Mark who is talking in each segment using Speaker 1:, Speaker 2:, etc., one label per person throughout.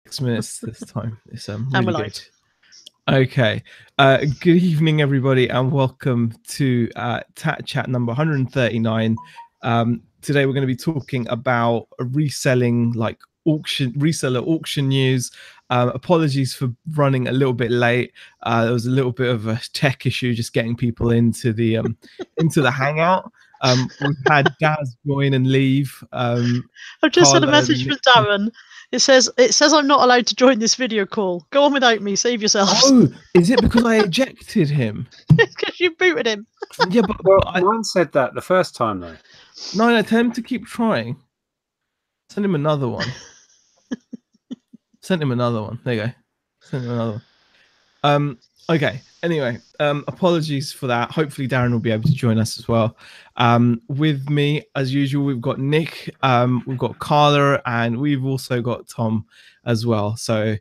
Speaker 1: 6 minutes this time. It's
Speaker 2: And
Speaker 1: really
Speaker 2: we're
Speaker 1: good.
Speaker 2: live.
Speaker 1: Okay. Good evening, everybody, and welcome to TAT Chat number 139. Today we're going to be talking about reselling, like reseller auction news. Apologies for running a little bit late. There was a little bit of a tech issue just getting people into the hangout. We've had Daz join and leave.
Speaker 2: I've just had a message from Darren. It says I'm not allowed to join this video call. Go on without me. Save yourselves.
Speaker 1: Oh, is it because I ejected him?
Speaker 2: It's because you booted him.
Speaker 1: Yeah, but
Speaker 3: mine said that the first time though.
Speaker 1: No, tell him to keep trying. Send him another one. Send him another one. There you go. Send him another one. Okay. Anyway, apologies for that. Hopefully Darren will be able to join us as well. With me, as usual, we've got Nick, we've got Carla, and we've also got Tom as well. So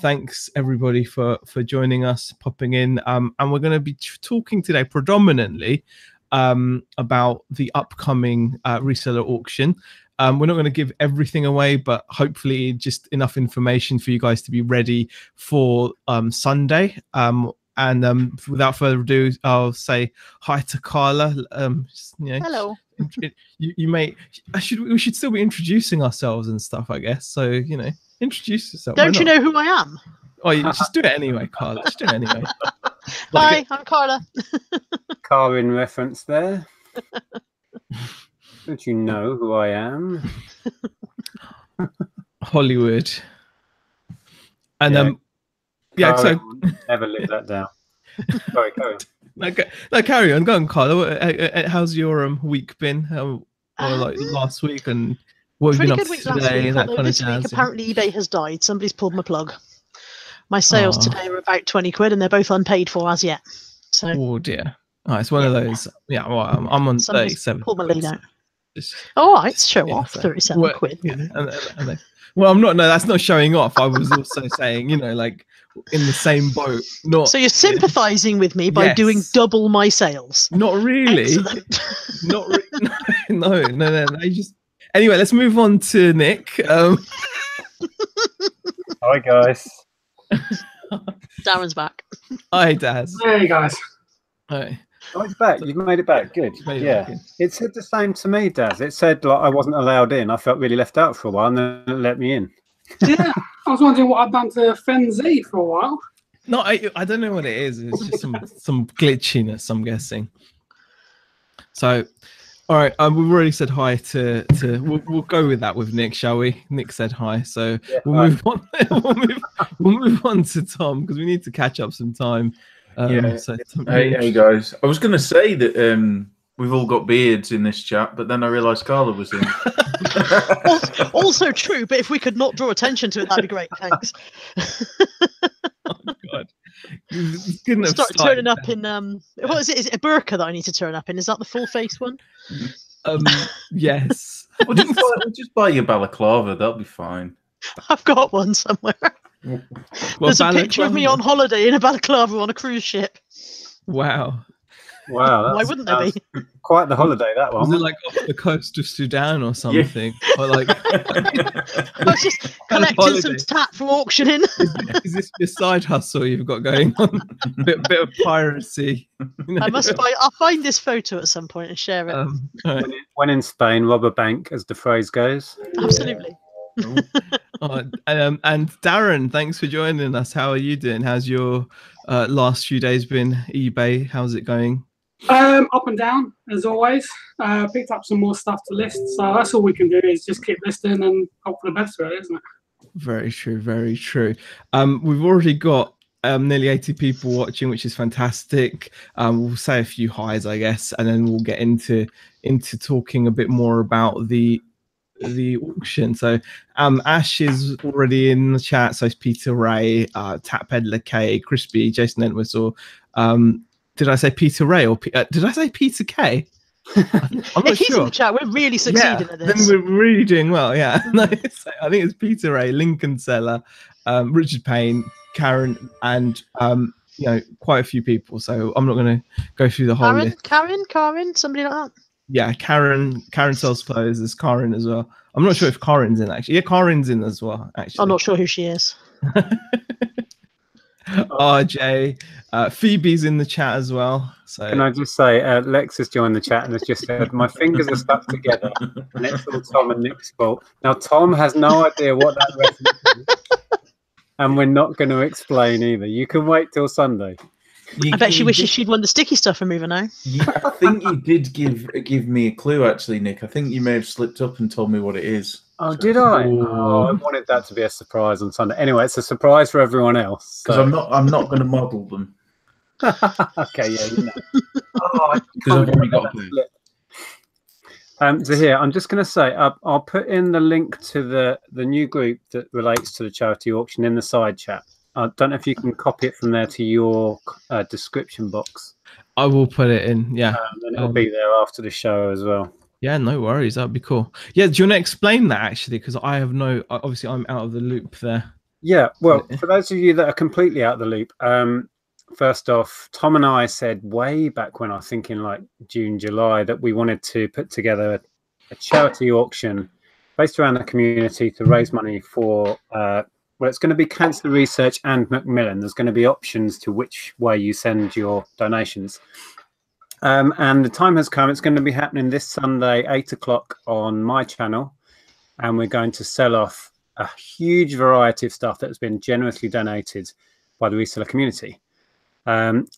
Speaker 1: thanks everybody for joining us, popping in. And we're going to be talking today predominantly about the upcoming reseller auction. We're not going to give everything away, but hopefully just enough information for you guys to be ready for Sunday. And without further ado, I'll say hi to Carla.
Speaker 2: Hello.
Speaker 1: We should still be introducing ourselves and stuff, I guess. So, introduce yourself.
Speaker 2: Don't you know who I am?
Speaker 1: Oh, you just do it anyway, Carla. Just do it anyway.
Speaker 2: Hi, I'm Carla.
Speaker 3: Car in reference there. Don't you know who I am?
Speaker 1: Hollywood. And so
Speaker 3: never live that down. Sorry, carry on.
Speaker 1: No, carry on. Go on, Carla. How's your week been? Or like last week, and what have you been up to today? That kind of jazz.
Speaker 2: Week, apparently eBay has died. Somebody's pulled my plug. My sales today are about 20 quid, and they're both unpaid for as yet. So.
Speaker 1: Oh dear. Oh, it's one of those. Yeah, well, I'm on 37.
Speaker 2: Pull my lead out. All right, show off.
Speaker 1: So,
Speaker 2: 37 quid.
Speaker 1: Yeah, well, I'm not. No, that's not showing off. I was also saying, like in the same boat. Not.
Speaker 2: So you're sympathising with me by doing double my sales.
Speaker 1: Not really. Not no. Just anyway. Let's move on to Nick.
Speaker 3: Hi guys.
Speaker 2: Darren's back.
Speaker 1: Hi, Daz.
Speaker 4: Hey guys.
Speaker 1: Hi.
Speaker 3: Oh, it's back. You've made it back. Good. It said the same to me, Daz. It said like I wasn't allowed in. I felt really left out for a while, and then it let me in.
Speaker 4: Yeah, I was wondering what I'd done to Fenzi for a while.
Speaker 1: No, I don't know what it is. It's just some glitchiness, I'm guessing. So, all right. We've already said hi to. We'll go with that with Nick, shall we? Nick said hi, so we'll move on. we'll move on to Tom because we need to catch up some time.
Speaker 5: Hey guys, I was going to say that we've all got beards in this chat, but then I realised Carla was in.
Speaker 2: Also true, but if we could not draw attention to it, that'd be great. Thanks.
Speaker 1: Oh God!
Speaker 2: Start turning up in what is it? Is it a burqa that I need to turn up in? Is that the full face one?
Speaker 1: Yes.
Speaker 5: Well, just buy your balaclava. That'll be fine.
Speaker 2: I've got one somewhere. There's a picture of me on holiday in a balaclava on a cruise ship.
Speaker 1: Wow.
Speaker 2: Why wouldn't there be?
Speaker 3: Quite the holiday, that one.
Speaker 1: Was it like off the coast of Sudan or something? Yeah. Or like
Speaker 2: I was just collecting some tat from auctioning.
Speaker 1: Is this your side hustle you've got going on? bit of piracy.
Speaker 2: I'll find this photo at some point and share it.
Speaker 1: Right.
Speaker 3: When in Spain, rob a bank, as the phrase goes.
Speaker 2: Absolutely.
Speaker 1: And Darren, thanks for joining us. How are you doing? How's your last few days been? eBay, how's it going?
Speaker 4: Up and down as always. Picked up some more stuff to list, so that's all we can do is just keep listing and hope for the best, really, isn't it?
Speaker 1: Very true, very true. We've already got nearly 80 people watching, which is fantastic. We'll say a few highs, I guess, and then we'll get into talking a bit more about the auction. So Ash is already in the chat, so it's Peter Ray, Tap Peddler K, Crispy, Jason Entwistle. Did I say Peter Ray or did I say Peter K? I'm not sure.
Speaker 2: In the chat. We're really succeeding at this.
Speaker 1: Then we're really doing well. Yeah. No, I think it's Peter Ray, Lincoln Seller, Richard Payne, Karen, and quite a few people. So I'm not going to go through the whole list.
Speaker 2: Karen, somebody like that.
Speaker 1: Yeah, Karen sells clothes. There's Karen as well. I'm not sure if Corin's in actually. Yeah, Corin's in as well. Actually,
Speaker 2: I'm not sure who she is.
Speaker 1: RJ, Phoebe's in the chat as well. So
Speaker 3: can I just say, Lex has joined the chat and has just said, "My fingers are stuck together, and it's all Tom and Nick's fault." Now Tom has no idea what that reference is, and we're not going to explain either. You can wait till Sunday.
Speaker 2: I bet she wishes she'd won the sticky stuff remover now.
Speaker 5: I think you did give me a clue, actually, Nick. I think you may have slipped up and told me what it is.
Speaker 3: Oh, did I? Oh, I wanted that to be a surprise on Sunday. Anyway, it's a surprise for everyone else.
Speaker 5: Because I'm not going to model them.
Speaker 3: Okay, yeah, you know.
Speaker 5: Because I've already got a clue.
Speaker 3: So here, I'm just going to say, I'll put in the link to the new group that relates to the charity auction in the side chat. I don't know if you can copy it from there to your description box.
Speaker 1: I will put it in, yeah.
Speaker 3: And it'll be there after the show as well.
Speaker 1: Yeah, no worries. That'd be cool. Yeah, do you want to explain that actually? Because I have obviously I'm out of the loop there.
Speaker 3: Yeah, well, for those of you that are completely out of the loop, first off, Tom and I said way back when, I think in like June, July, that we wanted to put together a charity auction based around the community to raise money for, well, it's going to be cancer research and Macmillan. There's going to be options to which way you send your donations. And the time has come. It's going to be happening this Sunday, 8 o'clock on my channel. And we're going to sell off a huge variety of stuff that has been generously donated by the reseller community.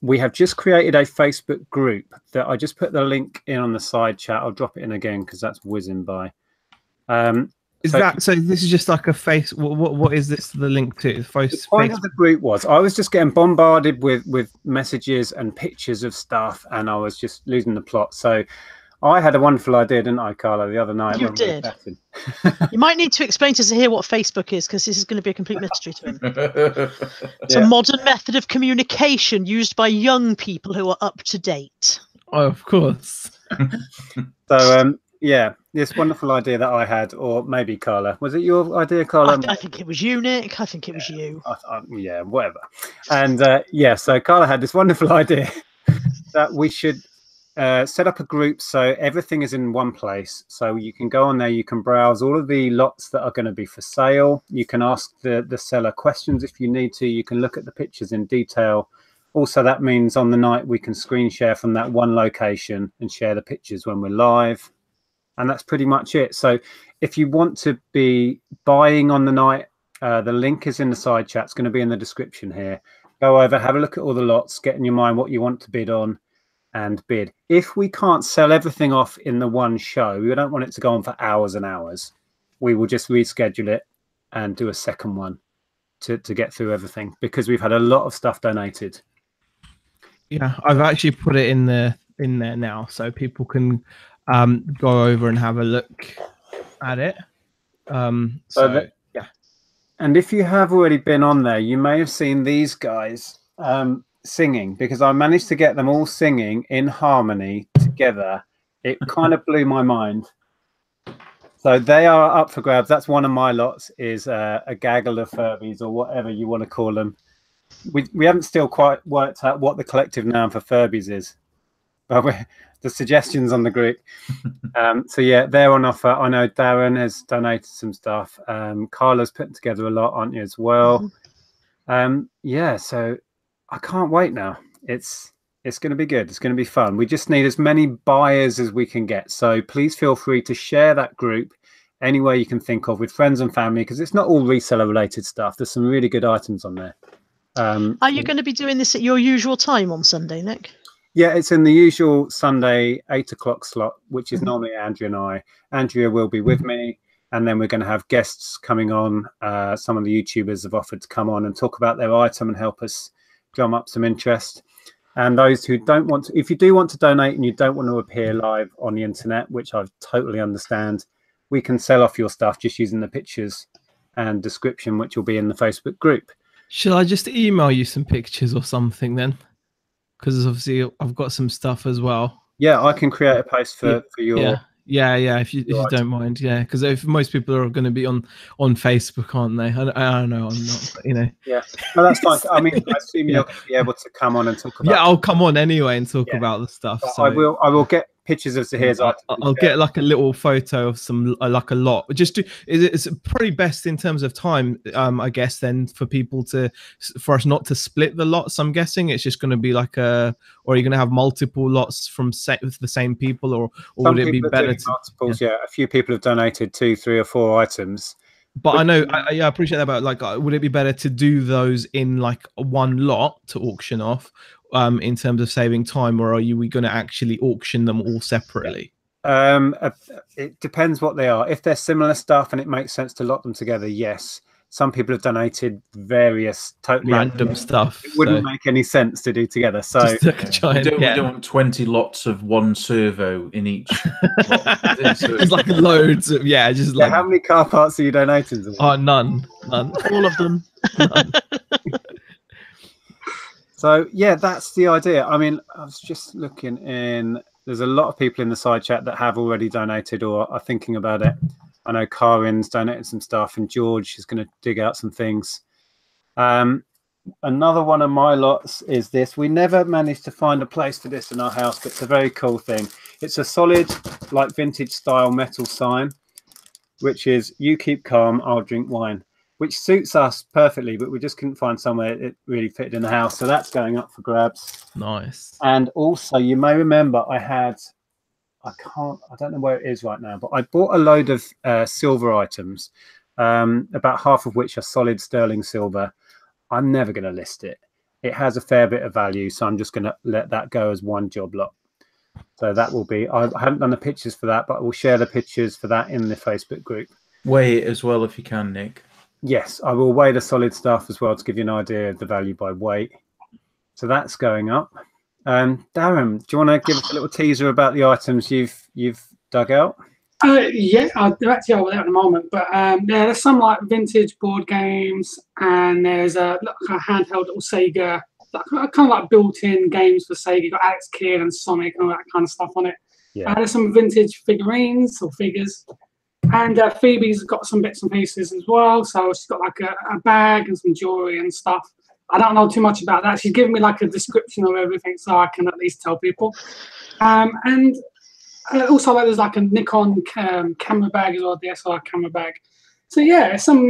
Speaker 3: We have just created a Facebook group that I just put the link in on the side chat. I'll drop it in again because that's whizzing by.
Speaker 1: So this is just like a face. What is this? The link to
Speaker 3: the point of the group was I was just getting bombarded with messages and pictures of stuff, and I was just losing the plot. So I had a wonderful idea, didn't I, Carla, the other night?
Speaker 2: You did. You might need to explain to us here what Facebook is, because this is going to be a complete mystery to him. It's a modern method of communication used by young people who are up to date.
Speaker 1: Oh, of course.
Speaker 3: So yeah, this wonderful idea that I had, or maybe Carla. Was it your idea, Carla?
Speaker 2: I think it was you, Nick. I think it was you.
Speaker 3: Yeah, whatever. And yeah, so Carla had this wonderful idea that we should set up a group so everything is in one place. So you can go on there, you can browse all of the lots that are going to be for sale. You can ask the seller questions if you need to. You can look at the pictures in detail. Also, that means on the night we can screen share from that one location and share the pictures when we're live. And that's pretty much it. So if you want to be buying on the night, the link is in the side chat. It's going to be in the description here. Go over, have a look at all the lots, get in your mind what you want to bid on, and bid. If we can't sell everything off in the one show, we don't want it to go on for hours and hours. We will just reschedule it and do a second one to get through everything, because we've had a lot of stuff donated.
Speaker 1: Yeah, I've actually put it in there now, so people can go over and have a look at it. Yeah.
Speaker 3: And if you have already been on there, you may have seen these guys singing, because I managed to get them all singing in harmony together. It kind of blew my mind. So they are up for grabs. That's one of my lots, is a gaggle of Furbies, or whatever you want to call them. We haven't still quite worked out what the collective noun for Furbies is, but the suggestions on the group. So yeah, they're on offer. I know Darren has donated some stuff. Carla's putting together a lot, aren't you, as well? Yeah, so I can't wait now. It's going to be good. It's going to be fun. We just need as many buyers as we can get. So please feel free to share that group any way you can think of with friends and family, because it's not all reseller related stuff. There's some really good items on there.
Speaker 2: Are you going to be doing this at your usual time on Sunday, Nick?
Speaker 3: Yeah, it's in the usual Sunday 8 o'clock slot, which is normally Andrea and I. Andrea will be with me, and then we're going to have guests coming on. Some of the YouTubers have offered to come on and talk about their item and help us drum up some interest. And those who don't want to, if you do want to donate and you don't want to appear live on the internet, which I totally understand, we can sell off your stuff just using the pictures and description, which will be in the Facebook group.
Speaker 1: Shall I just email you some pictures or something then? Because obviously I've got some stuff as well.
Speaker 3: Yeah, I can create a post for your...
Speaker 1: Yeah, if you don't mind, yeah, because if most people are going to be on Facebook, aren't they? I don't know, I'm not, but, you know.
Speaker 3: Yeah, no, that's fine. I mean, I assume you're going to be able to come on and talk about.
Speaker 1: Yeah, I'll come on anyway and talk about the stuff. So.
Speaker 3: I will get pictures of Zahir's items.
Speaker 1: I'll get like a little photo of some like a lot. It's probably best in terms of time, I guess, then for us not to split the lots. I'm guessing it's just going to be like or are you going to have multiple lots from the same people, or would it be better to
Speaker 3: multiples? Yeah, a few people have donated 2, 3, or 4 items.
Speaker 1: But I know, I appreciate that. But like, would it be better to do those in like one lot to auction off, in terms of saving time, or we going to actually auction them all separately?
Speaker 3: It depends what they are. If they're similar stuff and it makes sense to lot them together, yes. Some people have donated various totally
Speaker 1: random stuff.
Speaker 3: It wouldn't make any sense to do together. So
Speaker 5: we don't want 20 lots of one servo in each.
Speaker 1: It's like loads of just like.
Speaker 3: How many car parts are you donating to?
Speaker 1: Oh, none.
Speaker 2: All of them.
Speaker 3: So yeah, that's the idea. I mean, I was just looking in. There's a lot of people in the side chat that have already donated or are thinking about it. I know Karin's donated some stuff, and George is going to dig out some things. Another one of my lots is this. We never managed to find a place for this in our house, but it's a very cool thing. It's a solid, like vintage style metal sign, which is "You keep calm, I'll drink wine," which suits us perfectly, but we just couldn't find somewhere it really fitted in the house. So that's going up for grabs.
Speaker 1: Nice.
Speaker 3: And also, you may remember I don't know where it is right now, but I bought a load of silver items, about half of which are solid sterling silver. I'm never going to list it. It has a fair bit of value, so I'm just going to let that go as one job lot. So that will be, I haven't done the pictures for that, but I will share the pictures for that in the Facebook group.
Speaker 5: Weigh it as well if you can, Nick.
Speaker 3: Yes, I will weigh the solid stuff as well to give you an idea of the value by weight. So that's going up. Darren, do you want to give us a little teaser about the items you've dug out?
Speaker 4: Yeah, they're actually over there at the moment. But there's some like vintage board games, and there's a handheld little Sega, kind of like built-in games for Sega. You've got Alex Kidd and Sonic and all that kind of stuff on it.
Speaker 3: Yeah.
Speaker 4: There's some vintage figurines or figures, and Phoebe's got some bits and pieces as well. So she's got like a bag and some jewelry and stuff. I don't know too much about that. She's given me like a description of everything, so I can at least tell people. And also, there's like a Nikon camera bag as well, DSLR camera bag. So yeah, some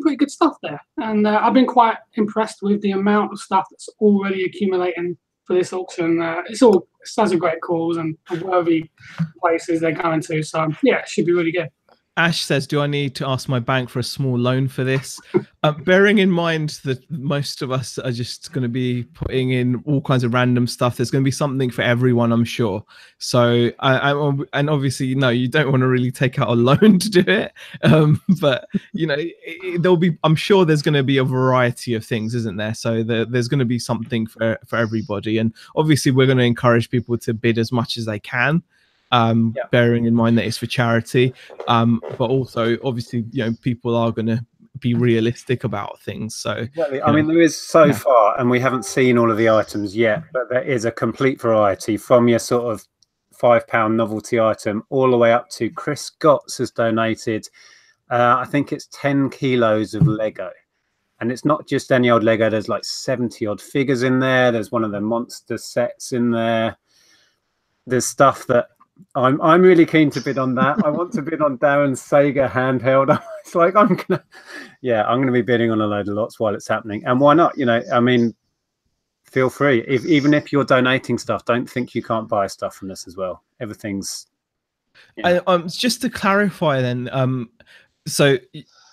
Speaker 4: pretty good stuff there. And I've been quite impressed with the amount of stuff that's already accumulating for this auction. It's such a great cause and worthy places they're going to. So yeah, it should be really good.
Speaker 1: Ash says, do I need to ask my bank for a small loan for this? Bearing in mind that most of us are just going to be putting in all kinds of random stuff, there's going to be something for everyone, I'm sure. So, and obviously, no, you don't want to really take out a loan to do it. But, you know, there'll be, I'm sure there's going to be a variety of things, isn't there? So there's going to be something for everybody. And obviously, we're going to encourage people to bid as much as they can. Bearing in mind that it's for charity, but also obviously, you know, people are going to be realistic about things. So
Speaker 3: exactly. I mean, there is so far, and we haven't seen all of the items yet, but there is a complete variety from your sort of £5 novelty item all the way up to Chris Scotts has donated, I think it's 10 kilos of Lego. And it's not just any old Lego. There's like 70 odd figures in there. There's one of the monster sets in there. There's stuff that I'm really keen to bid on that. I want to bid on Darren's Sega handheld. It's like I'm gonna be bidding on a load of lots while it's happening. And why not? You know, I mean, feel free. Even if you're donating stuff, don't think you can't buy stuff from this as well. Everything's.
Speaker 1: Just to clarify, then, so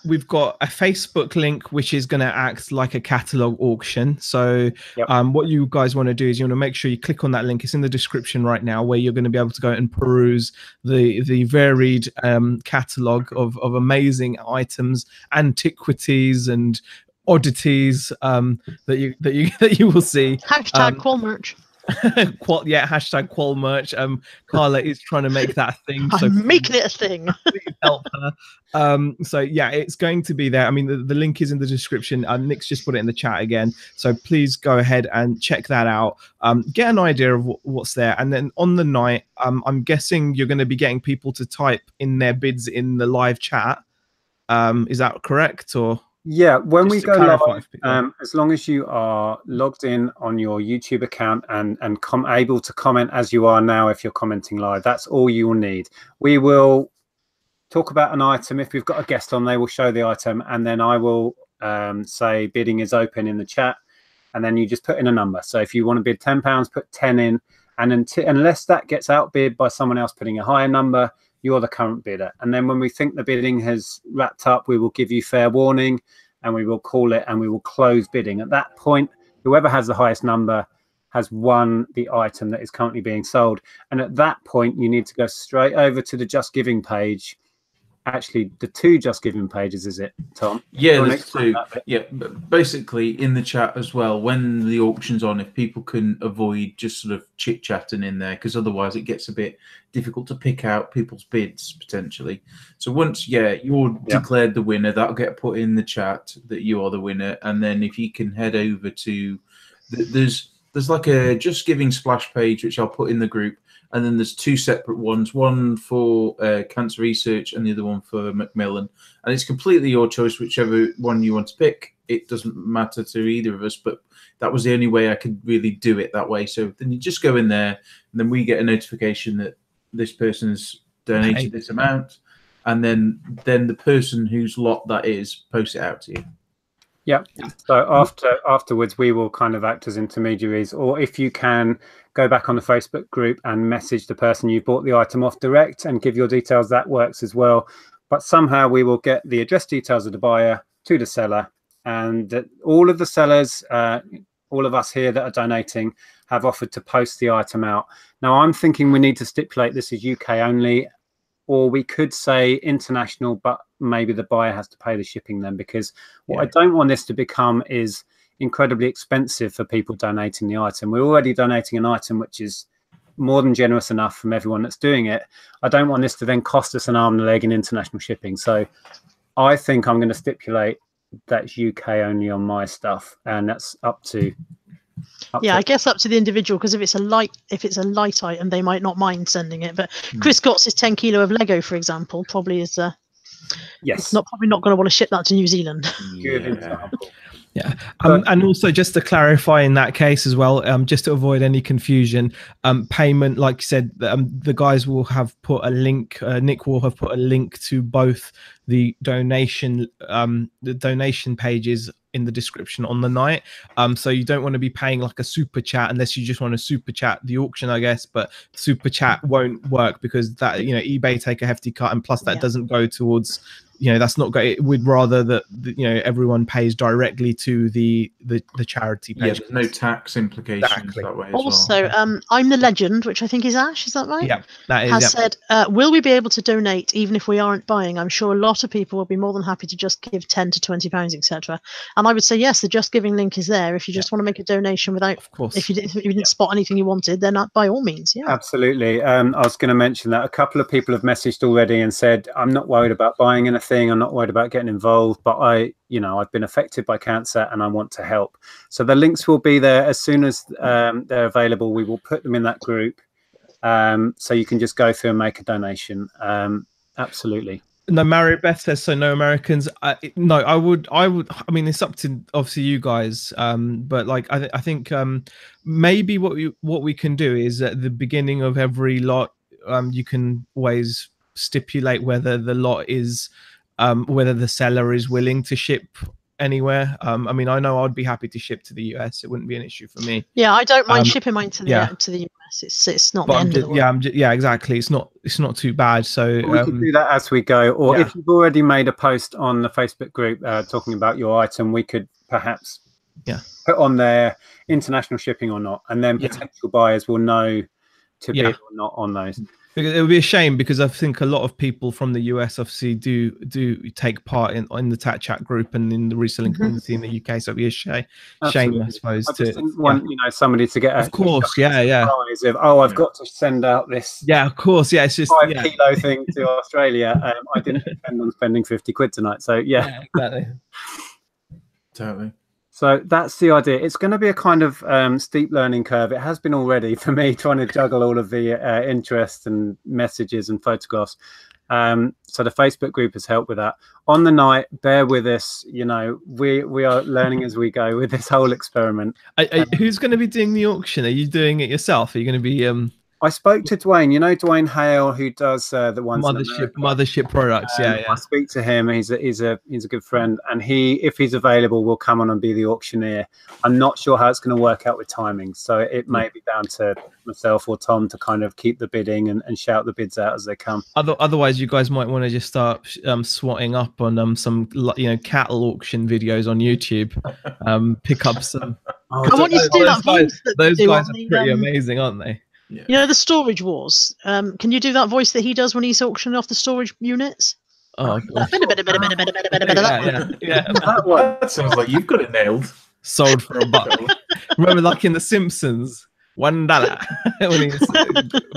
Speaker 1: we've got a Facebook link which is going to act like a catalog auction. So what you guys want to do is you want to make sure you click on that link. It's in the description right now, where you're going to be able to go and peruse the varied catalog of amazing items, antiquities and oddities that you will see.
Speaker 2: Hashtag Qual merch.
Speaker 1: Hashtag Qual merch. Carla is trying to make that a thing. So
Speaker 2: I'm making it a thing.
Speaker 1: Please help her. So yeah, it's going to be there. I mean, the link is in the description. Nick's just put it in the chat again. So please go ahead and check that out. Get an idea of what's there. And then on the night, I'm guessing you're going to be getting people to type in their bids in the live chat. Is that correct? Or
Speaker 3: Yeah, when
Speaker 1: Just
Speaker 3: we
Speaker 1: to
Speaker 3: go
Speaker 1: clarify
Speaker 3: live,
Speaker 1: for people.
Speaker 3: as long as you are logged in on your YouTube account and able to comment as you are now, if you're commenting live, that's all you will need. We will talk about an item. If we've got a guest on, they will show the item, and then I will say bidding is open in the chat, and then you just put in a number. So if you want to bid £10, put 10 in, and unless that gets outbid by someone else putting a higher number, you're the current bidder. And then when we think the bidding has wrapped up, we will give you fair warning, and we will call it, and we will close bidding. At that point, whoever has the highest number has won the item that is currently being sold. And at that point, you need to go straight over to the Just Giving page. Actually, the 2 Just Giving pages, is it, Tom?
Speaker 5: Yeah, there's 2. Yeah, but basically in the chat as well, when the auction's on, if people can avoid just sort of chit-chatting in there, because otherwise it gets a bit difficult to pick out people's bids, potentially. So once, you're declared the winner, that'll get put in the chat that you are the winner. And then if you can head over to... There's like a Just Giving splash page, which I'll put in the group. And then there's 2 separate ones, one for cancer research and the other one for Macmillan. And it's completely your choice, whichever one you want to pick. It doesn't matter to either of us, but that was the only way I could really do it that way. So then you just go in there, and then we get a notification that this person's donated this amount. And then the person whose lot that is posts it out to you.
Speaker 3: Yeah. So afterwards, we will kind of act as intermediaries, or if you can, go back on the Facebook group and message the person you bought the item off direct and give your details. That works as well. But somehow we will get the address details of the buyer to the seller, and all of the sellers, all of us here that are donating, have offered to post the item out. Now, I'm thinking we need to stipulate this is UK only, or we could say international, but maybe the buyer has to pay the shipping then, because what I don't want this to become is incredibly expensive for people donating the item. We're already donating an item which is more than generous enough from everyone that's doing it. I don't want this to then cost us an arm and a leg in international shipping. So I think I'm going to stipulate that's UK only on my stuff, and that's up to
Speaker 2: I guess up to the individual, because if it's a light item, they might not mind sending it. But Chris Gotts' 10 kilo of Lego, for example, probably is probably not going to want to ship that to New Zealand.
Speaker 3: Good example.
Speaker 1: Yeah, and also just to clarify in that case as well, just to avoid any confusion, payment, like you said, the guys will have put a link. Nick will have put a link to both the donation pages in the description on the night. So you don't want to be paying like a super chat unless you just want to super chat the auction, I guess. But super chat won't work because that eBay take a hefty cut, and plus that doesn't go towards. That's not great. We'd rather that everyone pays directly to the charity page.
Speaker 5: Yeah, no tax implications that way as
Speaker 2: also,
Speaker 5: well.
Speaker 2: I'm the Legend, which I think is Ash. Is that right?
Speaker 1: Yeah, that is.
Speaker 2: Has said, will we be able to donate even if we aren't buying? I'm sure a lot of people will be more than happy to just give £10 to £20, etc. And I would say yes, the Just Giving link is there. If you just want to make a donation without,
Speaker 1: of course,
Speaker 2: if you didn't spot anything you wanted, then by all means,
Speaker 3: absolutely. I was going to mention that a couple of people have messaged already and said, I'm not worried about buying anything. I'm not worried about getting involved, but I've been affected by cancer and I want to help. So the links will be there as soon as they're available. We will put them in that group, so you can just go through and make a donation. Absolutely.
Speaker 1: No, Mario Beth says so. No Americans. No, I would. I mean, it's up to obviously you guys. But like, I think maybe what we can do is at the beginning of every lot, you can always stipulate whether the lot is, whether the seller is willing to ship anywhere. I mean, I know I'd be happy to ship to the US. It wouldn't be an issue for me.
Speaker 2: Yeah, I don't mind shipping mine to the US. It's not the end of the world.
Speaker 1: Yeah, exactly. It's not too bad. So
Speaker 3: we can do that as we go. Or if you've already made a post on the Facebook group talking about your item, we could perhaps put on there international shipping or not, and then potential buyers will know to bid or not on those.
Speaker 1: Because it would be a shame, because I think a lot of people from the US obviously do take part in the chat group and in the reselling community in the UK. So it'd be a shame, I suppose. I
Speaker 3: just didn't want somebody to get
Speaker 1: of course, surprise
Speaker 3: of I've got to send out this.
Speaker 1: Yeah, of course, it's just
Speaker 3: 5 kilo thing to Australia. I didn't intend on spending 50 quid tonight. So
Speaker 1: exactly.
Speaker 5: Totally.
Speaker 3: So that's the idea. It's going to be a kind of steep learning curve. It has been already for me, trying to juggle all of the interests and messages and photographs. So the Facebook group has helped with that. On the night, bear with us. You know, we are learning as we go with this whole experiment.
Speaker 1: Who's going to be doing the auction? Are you doing it yourself? Are you going to be
Speaker 3: I spoke to Dwayne. You know Dwayne Hale, who does the ones
Speaker 1: Mothership Products. Yeah.
Speaker 3: I speak to him. He's a good friend, and if he's available, will come on and be the auctioneer. I'm not sure how it's going to work out with timing, so it may be down to myself or Tom to kind of keep the bidding and shout the bids out as they come.
Speaker 1: Otherwise, you guys might want to just start swatting up on some cattle auction videos on YouTube. Pick up some.
Speaker 2: I want you to do that voice.
Speaker 1: Those guys are pretty amazing, aren't they?
Speaker 2: Yeah. You know the storage wars. Can you do that voice that he does when he's auctioning off the storage units?
Speaker 1: Oh,
Speaker 2: that
Speaker 5: sounds like you've got it nailed.
Speaker 1: Sold for $1. Remember, like in The Simpsons, $1 when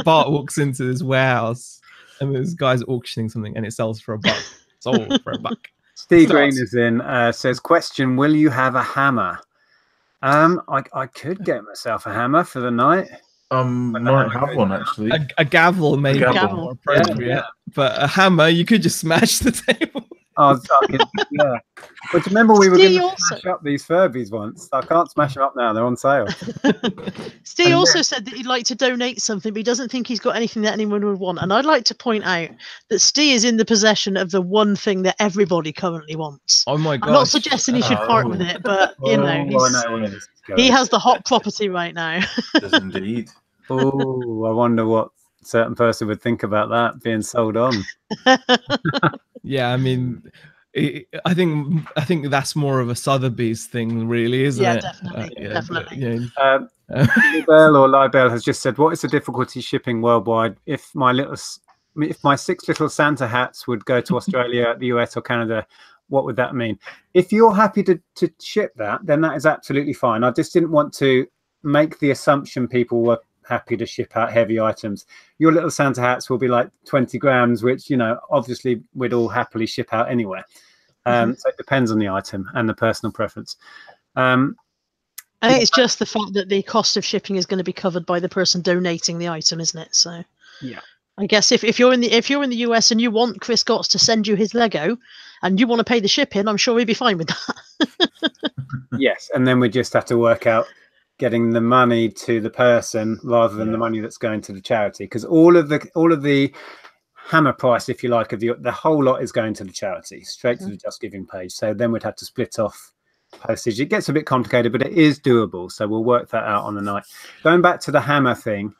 Speaker 1: Bart walks into this warehouse and this guy's auctioning something and it sells for $1. Sold for $1.
Speaker 3: Steve Green is in. Says, question: will you have a hammer? I could get myself a hammer for the night.
Speaker 5: Might have one actually.
Speaker 1: A gavel maybe more appropriate, but a hammer you could just smash the table.
Speaker 3: Yeah. But remember we were going to smash up these Furbies once. I can't smash them up now; they're on sale.
Speaker 2: Steve also said that he'd like to donate something, but he doesn't think he's got anything that anyone would want. And I'd like to point out that Steve is in the possession of the one thing that everybody currently wants.
Speaker 1: Oh my god!
Speaker 2: I'm not suggesting he should part with it, but he has the hot property right now.
Speaker 5: Does indeed.
Speaker 3: Oh, I wonder what a certain person would think about that being sold on.
Speaker 1: Yeah, I mean, I think that's more of a Sotheby's thing, really, isn't it?
Speaker 2: Definitely.
Speaker 3: Libel has just said, "What is the difficulty shipping worldwide? If my 6 little Santa hats would go to Australia, the US, or Canada, what would that mean?" If you're happy to ship that, then that is absolutely fine. I just didn't want to make the assumption people were happy to ship out heavy items. Your little Santa hats will be like 20 grams, which obviously we'd all happily ship out anywhere. So it depends on the item and the personal preference.
Speaker 2: I think it's just the fact that the cost of shipping is going to be covered by the person donating the item, isn't it? So
Speaker 3: yeah,
Speaker 2: I guess if you're in the US and you want Chris Gotts to send you his Lego and you want to pay the shipping, I'm sure he'd be fine with that.
Speaker 3: Yes, and then we just have to work out getting the money to the person rather than the money that's going to the charity, because all of the hammer price, if you like, of the whole lot is going to the charity, straight to the Just Giving page. So then we'd have to split off postage. It gets a bit complicated, but it is doable. So we'll work that out on the night. Going back to the hammer thing,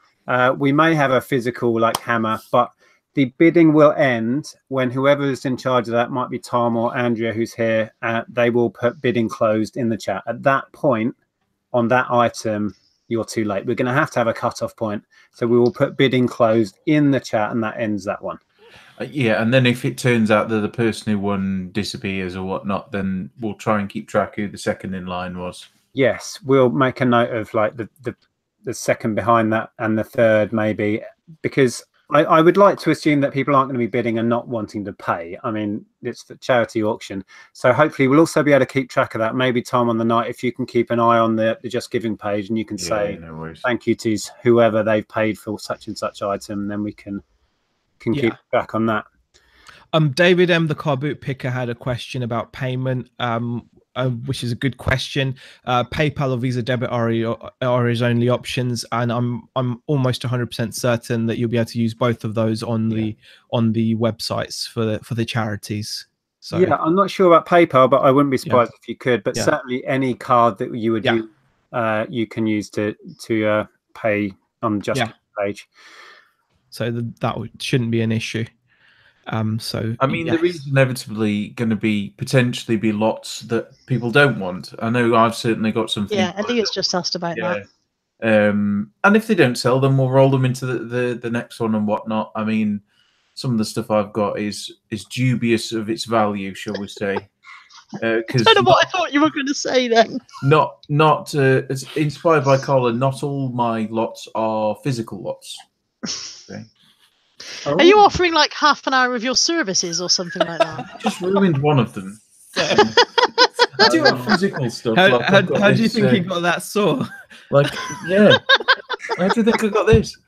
Speaker 3: we may have a physical hammer, but the bidding will end when whoever is in charge of that, might be Tom or Andrea who's here, they will put bidding closed in the chat. At that point, on that item, you're too late. We're going to have a cutoff point. So we will put bidding closed in the chat, and that ends that one.
Speaker 5: Yeah, and then if it turns out that the person who won disappears or whatnot, then we'll try and keep track who the second in line was.
Speaker 3: Yes, we'll make a note of the second behind that and the third maybe, because I would like to assume that people aren't going to be bidding and not wanting to pay. I mean, it's the charity auction. So hopefully we'll also be able to keep track of that. Maybe, Tom, on the night, if you can keep an eye on the Just Giving page and you can say thank you to whoever they've paid for such and such item, then we can keep track on that.
Speaker 1: David M, the car boot picker, had a question about payment. Which is a good question. PayPal or Visa debit are his only options, and I'm almost 100% certain that you'll be able to use both of those on the websites for the charities. So
Speaker 3: yeah, I'm not sure about PayPal, but I wouldn't be surprised if you could. But certainly any card that you would use, you can use to pay on the Just page.
Speaker 1: So that shouldn't be an issue. So
Speaker 5: I mean, there is inevitably going to potentially be lots that people don't want. I know I've certainly got something.
Speaker 2: Yeah, Elia's just asked about that.
Speaker 5: And if they don't sell them, we'll roll them into the next one and whatnot. I mean, some of the stuff I've got is dubious of its value, shall we say?
Speaker 2: I don't know what I thought you were going to say then.
Speaker 5: Not it's inspired by Carla. Not all my lots are physical lots. Okay.
Speaker 2: Are you offering like half an hour of your services or something like that?
Speaker 5: Just ruined one of them. I do have physical stuff.
Speaker 1: How do you think he got that saw?
Speaker 5: How do you think I got this?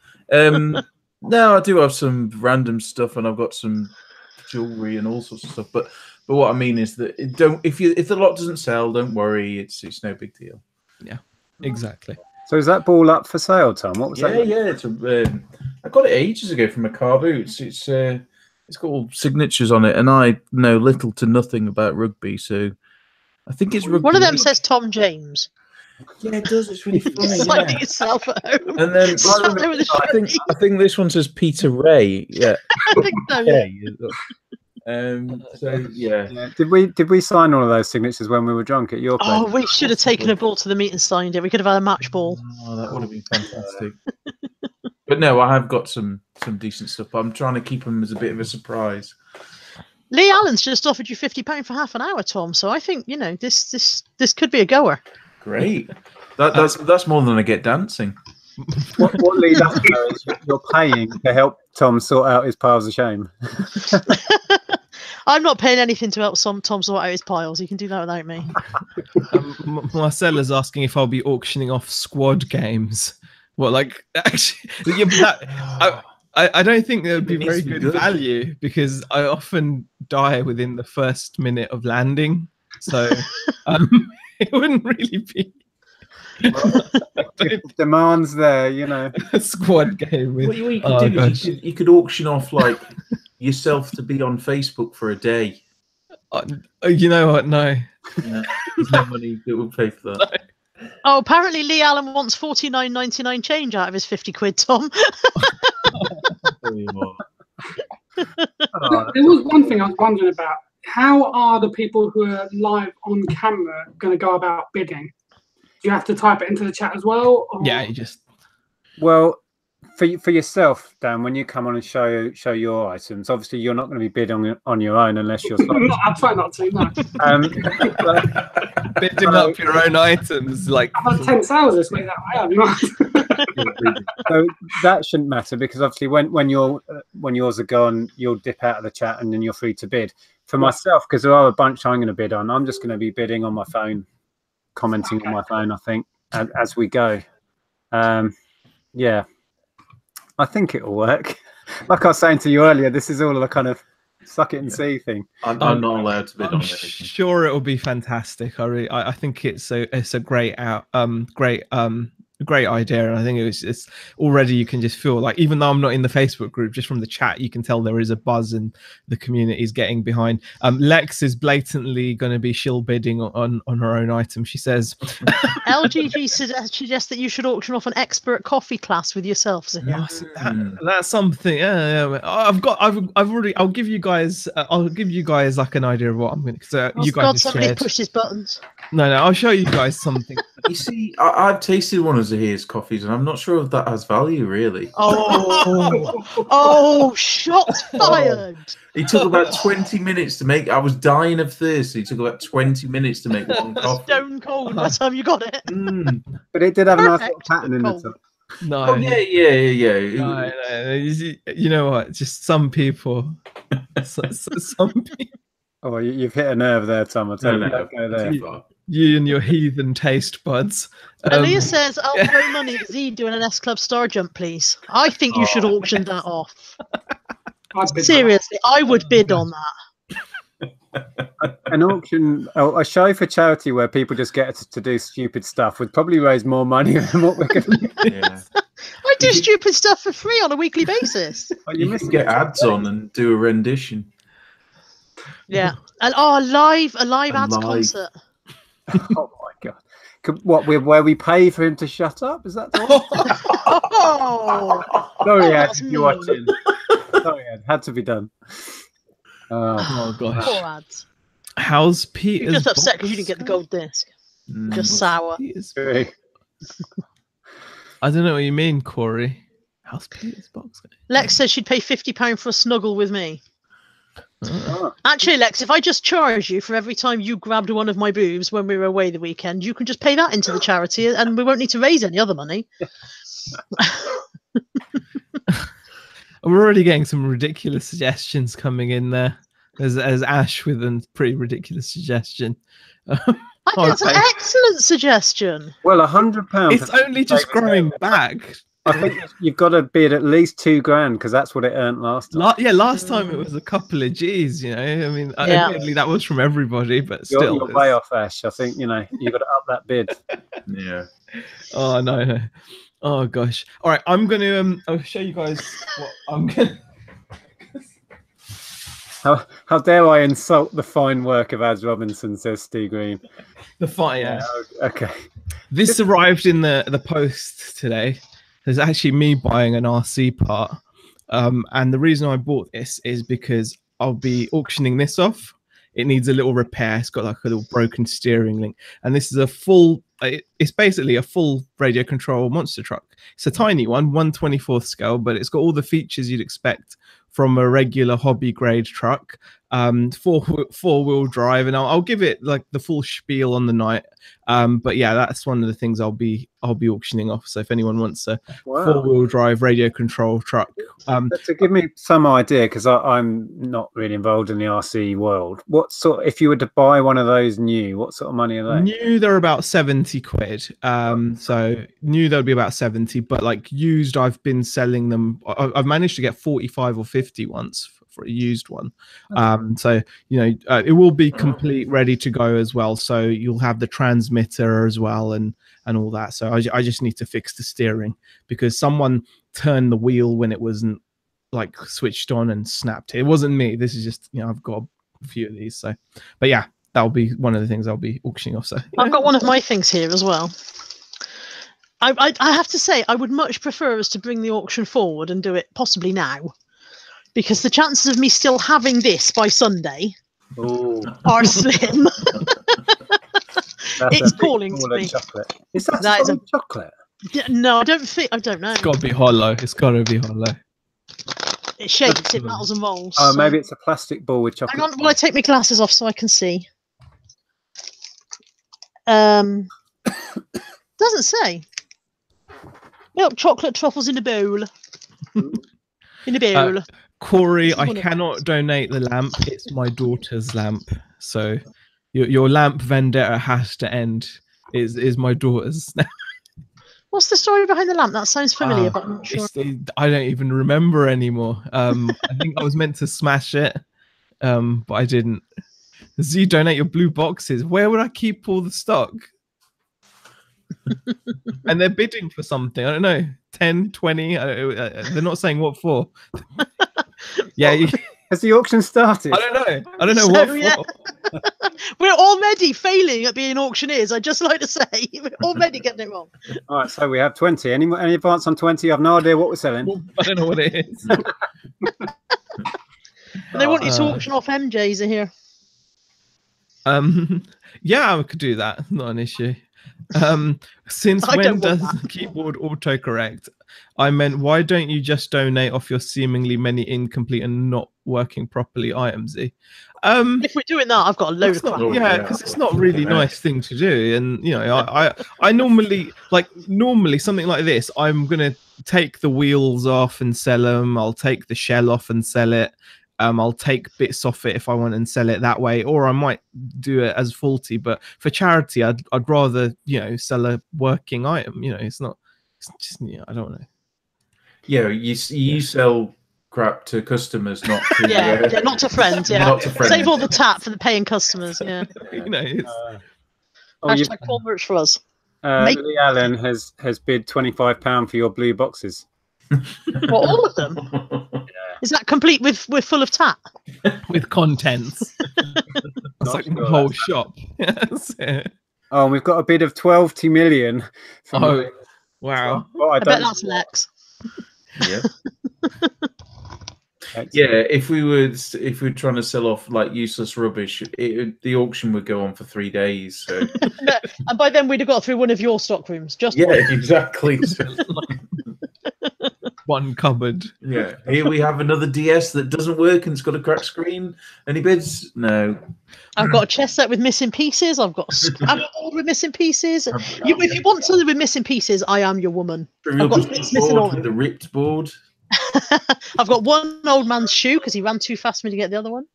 Speaker 5: No, I do have some random stuff, and I've got some jewelry and all sorts of stuff. But what I mean is that if the lot doesn't sell, don't worry. It's no big deal.
Speaker 1: Yeah, exactly.
Speaker 3: So is that ball up for sale, Tom? What was that?
Speaker 5: Yeah. It's I got it ages ago from a car boot. It's got all signatures on it, and I know little to nothing about rugby, so I think it's rugby.
Speaker 2: One of them says Tom James.
Speaker 5: Yeah, it does. It's really funny.
Speaker 2: Signing yourself at home.
Speaker 5: And then I think this one says Peter Ray. Yeah,
Speaker 2: I think so.
Speaker 5: So yeah.
Speaker 3: Did we sign all of those signatures when we were drunk at your place?
Speaker 2: Oh, we should have taken a ball to the meet and signed it. We could have had a match ball.
Speaker 5: Oh, that would have been fantastic. But no, I have got some decent stuff. But I'm trying to keep them as a bit of a surprise.
Speaker 2: Lee Allen's just offered you £50 for half an hour, Tom. So I think this could be a goer.
Speaker 5: Great. That's more than I get dancing.
Speaker 3: What Lee doesn't know is you're paying to help Tom sort out his piles of shame.
Speaker 2: I'm not paying anything to help Tom sort out his piles. He can do that without me.
Speaker 1: Marcella's asking if I'll be auctioning off squad games. Well, like actually, I don't think there would be very good value because I often die within the first minute of landing, so it wouldn't really be.
Speaker 3: If demands there,
Speaker 1: a squad game. With,
Speaker 5: what you could do is you could auction off like yourself to be on Facebook for a day.
Speaker 1: You know what? No.
Speaker 5: Yeah, there's no money that will pay for that.
Speaker 2: No. Oh, apparently Lee Allen wants £49.99 change out of his £50, Tom.
Speaker 4: There was one thing I was wondering about. How are the people who are live on camera going to go about bidding? Do you have to type it into the chat as well? Or?
Speaker 1: Yeah, you just.
Speaker 3: Well, for yourself, Dan, when you come on and show your items, obviously you're not going to be bidding on your own unless you're.
Speaker 4: I try not to. No.
Speaker 1: Bidding up your own items, like.
Speaker 4: I've had 10 sales this week.
Speaker 3: So that shouldn't matter because obviously when yours are gone, you'll dip out of the chat and then you're free to bid. For myself, because there are a bunch I'm going to bid on, I'm just going to be bidding on my phone, commenting on my phone. I think as we go. Yeah. I think it'll work. Like I was saying to you earlier, this is all a kind of suck it and see thing.
Speaker 5: I'm not allowed to bid on anything.
Speaker 1: Sure, it'll be fantastic. I think it's a great great idea, and I think it's already you can just feel like, even though I'm not in the Facebook group, just from the chat you can tell there is a buzz and the community is getting behind. Lex is blatantly going to be shill bidding on her own item. She says
Speaker 2: LGG suggests that you should auction off an expert coffee class with yourself.
Speaker 1: That's something. Yeah. I'll give you guys like an idea of what I'm going to. You guys
Speaker 2: somebody pushed his buttons.
Speaker 1: No, I'll show you guys something.
Speaker 5: You see, I've tasted one of Zahir's coffees, and I'm not sure if that has value, really.
Speaker 2: Oh, shots fired!
Speaker 5: It took about 20 minutes to make. I was dying of thirst. It took about 20 minutes to make one coffee.
Speaker 2: Stone cold by the time you got it.
Speaker 3: But it did have a nice little pattern in the top.
Speaker 1: No.
Speaker 5: Oh, yeah.
Speaker 1: No. You know what? Just some people. Some people.
Speaker 3: Oh, you've hit a nerve there, Tom. I'll tell you. Don't go there.
Speaker 1: You and your heathen taste buds.
Speaker 2: Aaliyah says, I'll throw money at Z doing an S Club star jump, please. I think you should auction that off. Seriously, I would bid on that.
Speaker 3: An auction, a show for charity where people just get to do stupid stuff would probably raise more money than what we're going to do.
Speaker 5: Yeah.
Speaker 2: I do stupid stuff for free on a weekly basis.
Speaker 5: You can get ads on and do a rendition.
Speaker 2: Yeah. And a live ads concert.
Speaker 3: Oh my god! Where we pay for him to shut up? Is that? Sorry, Ed, you're watching. Sorry, Ed, had to be done.
Speaker 1: Oh gosh.
Speaker 2: Poor ads.
Speaker 1: How's Peter's?
Speaker 2: You're just upset because you didn't get the gold disc. Just sour.
Speaker 1: I don't know what you mean, Corey. How's Peter's box?
Speaker 2: Lex says she'd pay £50 for a snuggle with me. Actually, Lex, if I just charge you for every time you grabbed one of my boobs when we were away the weekend, you can just pay that into the charity and we won't need to raise any other money.
Speaker 1: We're already getting some ridiculous suggestions coming in there. There's Ash with a pretty ridiculous suggestion.
Speaker 2: I think that's an excellent suggestion.
Speaker 3: Well, £100.
Speaker 1: It's only just growing back.
Speaker 3: I think you've got to bid at least $2,000 because that's what it earned last time.
Speaker 1: Yeah, last time it was a couple of G's. You know, I mean, admittedly that was from everybody, but still,
Speaker 3: you're way off, Ash. I think you've got to up that bid.
Speaker 5: Yeah.
Speaker 1: Oh no. Oh gosh. All right, I'm gonna I'll show you guys what I'm gonna.
Speaker 3: How dare I insult the fine work of Az Robinson, says Steve Green.
Speaker 1: The fire.
Speaker 3: Yeah, okay.
Speaker 1: This arrived in the post today. There's actually me buying an RC part. And the reason I bought this is because I'll be auctioning this off. It needs a little repair. It's got like a little broken steering link. And this is a full, it's basically a full radio control monster truck. It's a tiny one, 1/24th scale, but it's got all the features you'd expect from a regular hobby grade truck. Four-wheel drive, and I'll give it like the full spiel on the night. But yeah, that's one of the things I'll be auctioning off. So if anyone wants a four-wheel drive radio control truck,
Speaker 3: to give me some idea, because I'm not really involved in the RC world. What sort? If you were to buy one of those new, what sort of money are they?
Speaker 1: New, they're about 70 quid. So new, they'll be about 70. But like used, I've been selling them. I've managed to get 45 or 50 once for a used one. So it will be complete, ready to go as well. So you'll have the transmitter as well and all that. So I just need to fix the steering because someone turned the wheel when it wasn't like switched on and snapped. It wasn't me. This is just I've got a few of these. So, but yeah, that'll be one of the things I'll be auctioning off. So
Speaker 2: I've got one of my things here as well. I have to say I would much prefer us to bring the auction forward and do it possibly now. Because the chances of me still having this by Sunday are slim. It's calling to me.
Speaker 3: Chocolate. Is that solid chocolate?
Speaker 2: No, I don't know.
Speaker 1: It's got to be hollow. It's got to be hollow.
Speaker 2: It shakes, it rattles and rolls.
Speaker 3: Oh, maybe it's a plastic ball with chocolate.
Speaker 2: Hang on, will I take my glasses off so I can see? Doesn't say. Milk chocolate truffles in a bowl. In a bowl.
Speaker 1: Corey, I cannot donate the lamp. It's my daughter's lamp. So your lamp vendetta has to end. Is my daughter's.
Speaker 2: What's the story behind the lamp? That sounds familiar, but I'm not sure.
Speaker 1: I don't even remember anymore. I think I was meant to smash it, but I didn't. So you donate your blue boxes. Where would I keep all the stock? And they're bidding for something. I don't know, 10, 20. They're not saying what for. Yeah.
Speaker 3: Has the auction started?
Speaker 1: I don't know what for.
Speaker 2: We're already failing at being auctioneers. I'd just like to say we're already getting it wrong.
Speaker 3: All right, so we have 20. Any advance on 20? I've no idea what we're selling.
Speaker 1: I don't know what it is.
Speaker 2: They want you to auction off MJs here.
Speaker 1: Yeah, I could do that. Not an issue. Since when does the keyboard autocorrect? I meant, why don't you just donate off your seemingly many incomplete and not working properly items?
Speaker 2: If we're doing that, I've got a load of crap.
Speaker 1: Yeah, because it's not really nice thing to do. And I normally something like this, I'm gonna take the wheels off and sell them. I'll take the shell off and sell it. I'll take bits off it if I want and sell it that way, or I might do it as faulty. But for charity, I'd rather sell a working item. It's just I don't know.
Speaker 5: Yeah, you sell crap to customers, not to
Speaker 2: not to friends. Yeah,
Speaker 5: not to friends.
Speaker 2: Save all the tap for the paying customers. Yeah, hashtag full merch for us.
Speaker 3: Lee Allen has bid £25 for your blue boxes.
Speaker 2: For all of them. Is that complete with full of tap?
Speaker 1: With contents. It's like the whole shop.
Speaker 3: Oh, we've got a bid of 12 million.
Speaker 1: Wow.
Speaker 2: I bet that's Lex.
Speaker 5: Yeah. Yeah, if we were trying to sell off like useless rubbish, the auction would go on for 3 days. So.
Speaker 2: And by then we'd have got through one of your stock rooms.
Speaker 5: Exactly.
Speaker 1: One cupboard.
Speaker 5: Yeah. Here we have another DS that doesn't work and it's got a cracked screen. Any bids? No.
Speaker 2: I've got a chess set with missing pieces. I've got a board with missing pieces. If you want something with missing pieces, I am your woman. I've got missing all
Speaker 5: with the ripped board.
Speaker 2: I've got one old man's shoe because he ran too fast for me to get the other one.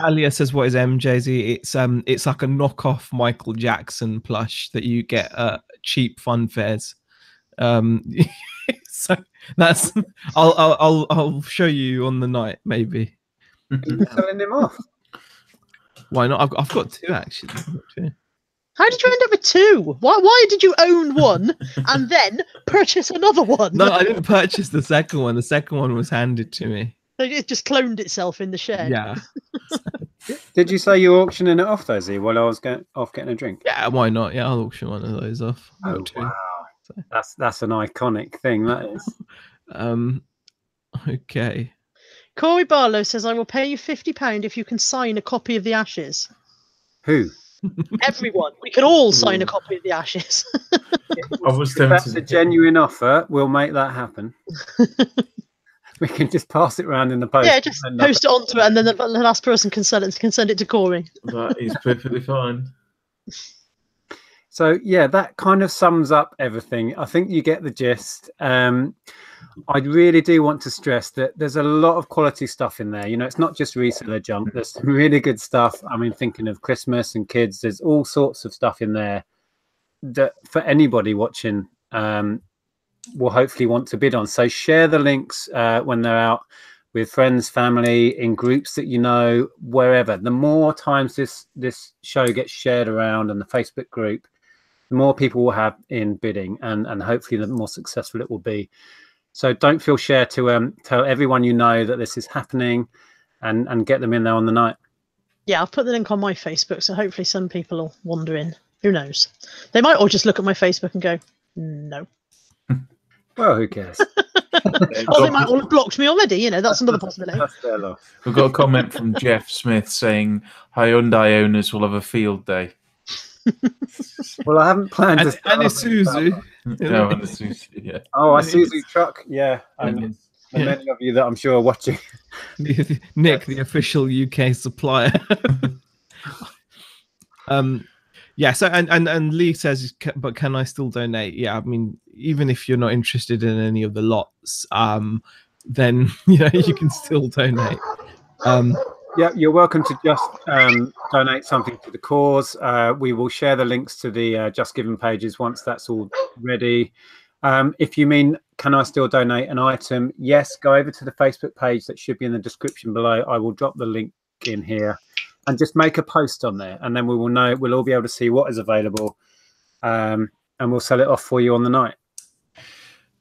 Speaker 1: Alia says, "What is MJZ? It's like a knockoff Michael Jackson plush that you get at cheap fun fairs. So that's I'll show you on the night maybe.
Speaker 3: You're selling him off.
Speaker 1: Why not? I've got 2 actually.
Speaker 2: How did you end up with 2? Why did you own one and then purchase another one?
Speaker 1: No, I didn't purchase the second one. The second one was handed to me.
Speaker 2: So it just cloned itself in the shed.
Speaker 1: Yeah.
Speaker 3: Did you say you were auctioning it off, though, Z, while I was getting a drink?
Speaker 1: Yeah, why not? Yeah, I'll auction one of those off.
Speaker 3: Oh, wow. So. That's an iconic thing, that is.
Speaker 1: Okay.
Speaker 2: Corey Barlow says, I will pay you £50 if you can sign a copy of The Ashes.
Speaker 3: Who?
Speaker 2: Everyone. We can all sign a copy of The Ashes.
Speaker 3: If that's a genuine offer, we'll make that happen. We can just pass it around in the post.
Speaker 2: Yeah, just post it onto it, and then the last person can send it to Corey.
Speaker 5: That is perfectly fine.
Speaker 3: So yeah, that kind of sums up everything. I think you get the gist. I really do want to stress that there's a lot of quality stuff in there. You know, it's not just reseller junk. There's some really good stuff. I mean, thinking of Christmas and kids, there's all sorts of stuff in there that for anybody watching will hopefully want to bid on. So share the links when they're out with friends, family, in groups that you know, wherever. The more times this show gets shared around and the Facebook group, the more people will have in bidding, and hopefully the more successful it will be. So don't feel shy to tell everyone you know that this is happening, and get them in there on the night.
Speaker 2: Yeah, I'll put the link on my Facebook, so hopefully some people will wander in. Who knows? They might all just look at my Facebook and go, no.
Speaker 3: Well, who cares?
Speaker 2: Or they might all have blocked me already. You know, that's another possibility.
Speaker 3: That's their loss.
Speaker 5: We've got a comment from Jeff Smith saying Hyundai owners will have a field day.
Speaker 3: Well, I haven't planned to.
Speaker 1: And Isuzu.
Speaker 5: No, and Isuzu, yeah.
Speaker 3: Oh, Isuzu truck, yeah. And many of you that I'm sure are watching.
Speaker 1: Nick, the official UK supplier. Yeah. So and Lee says, but can I still donate? Yeah. I mean, even if you're not interested in any of the lots, then you can still donate.
Speaker 3: Yeah, you're welcome to just donate something to the cause. We will share the links to the Just Giving pages once that's all ready. If you mean, can I still donate an item? Yes, go over to the Facebook page that should be in the description below. I will drop the link in here and just make a post on there, and then we will know. We'll all be able to see what is available, and we'll sell it off for you on the night.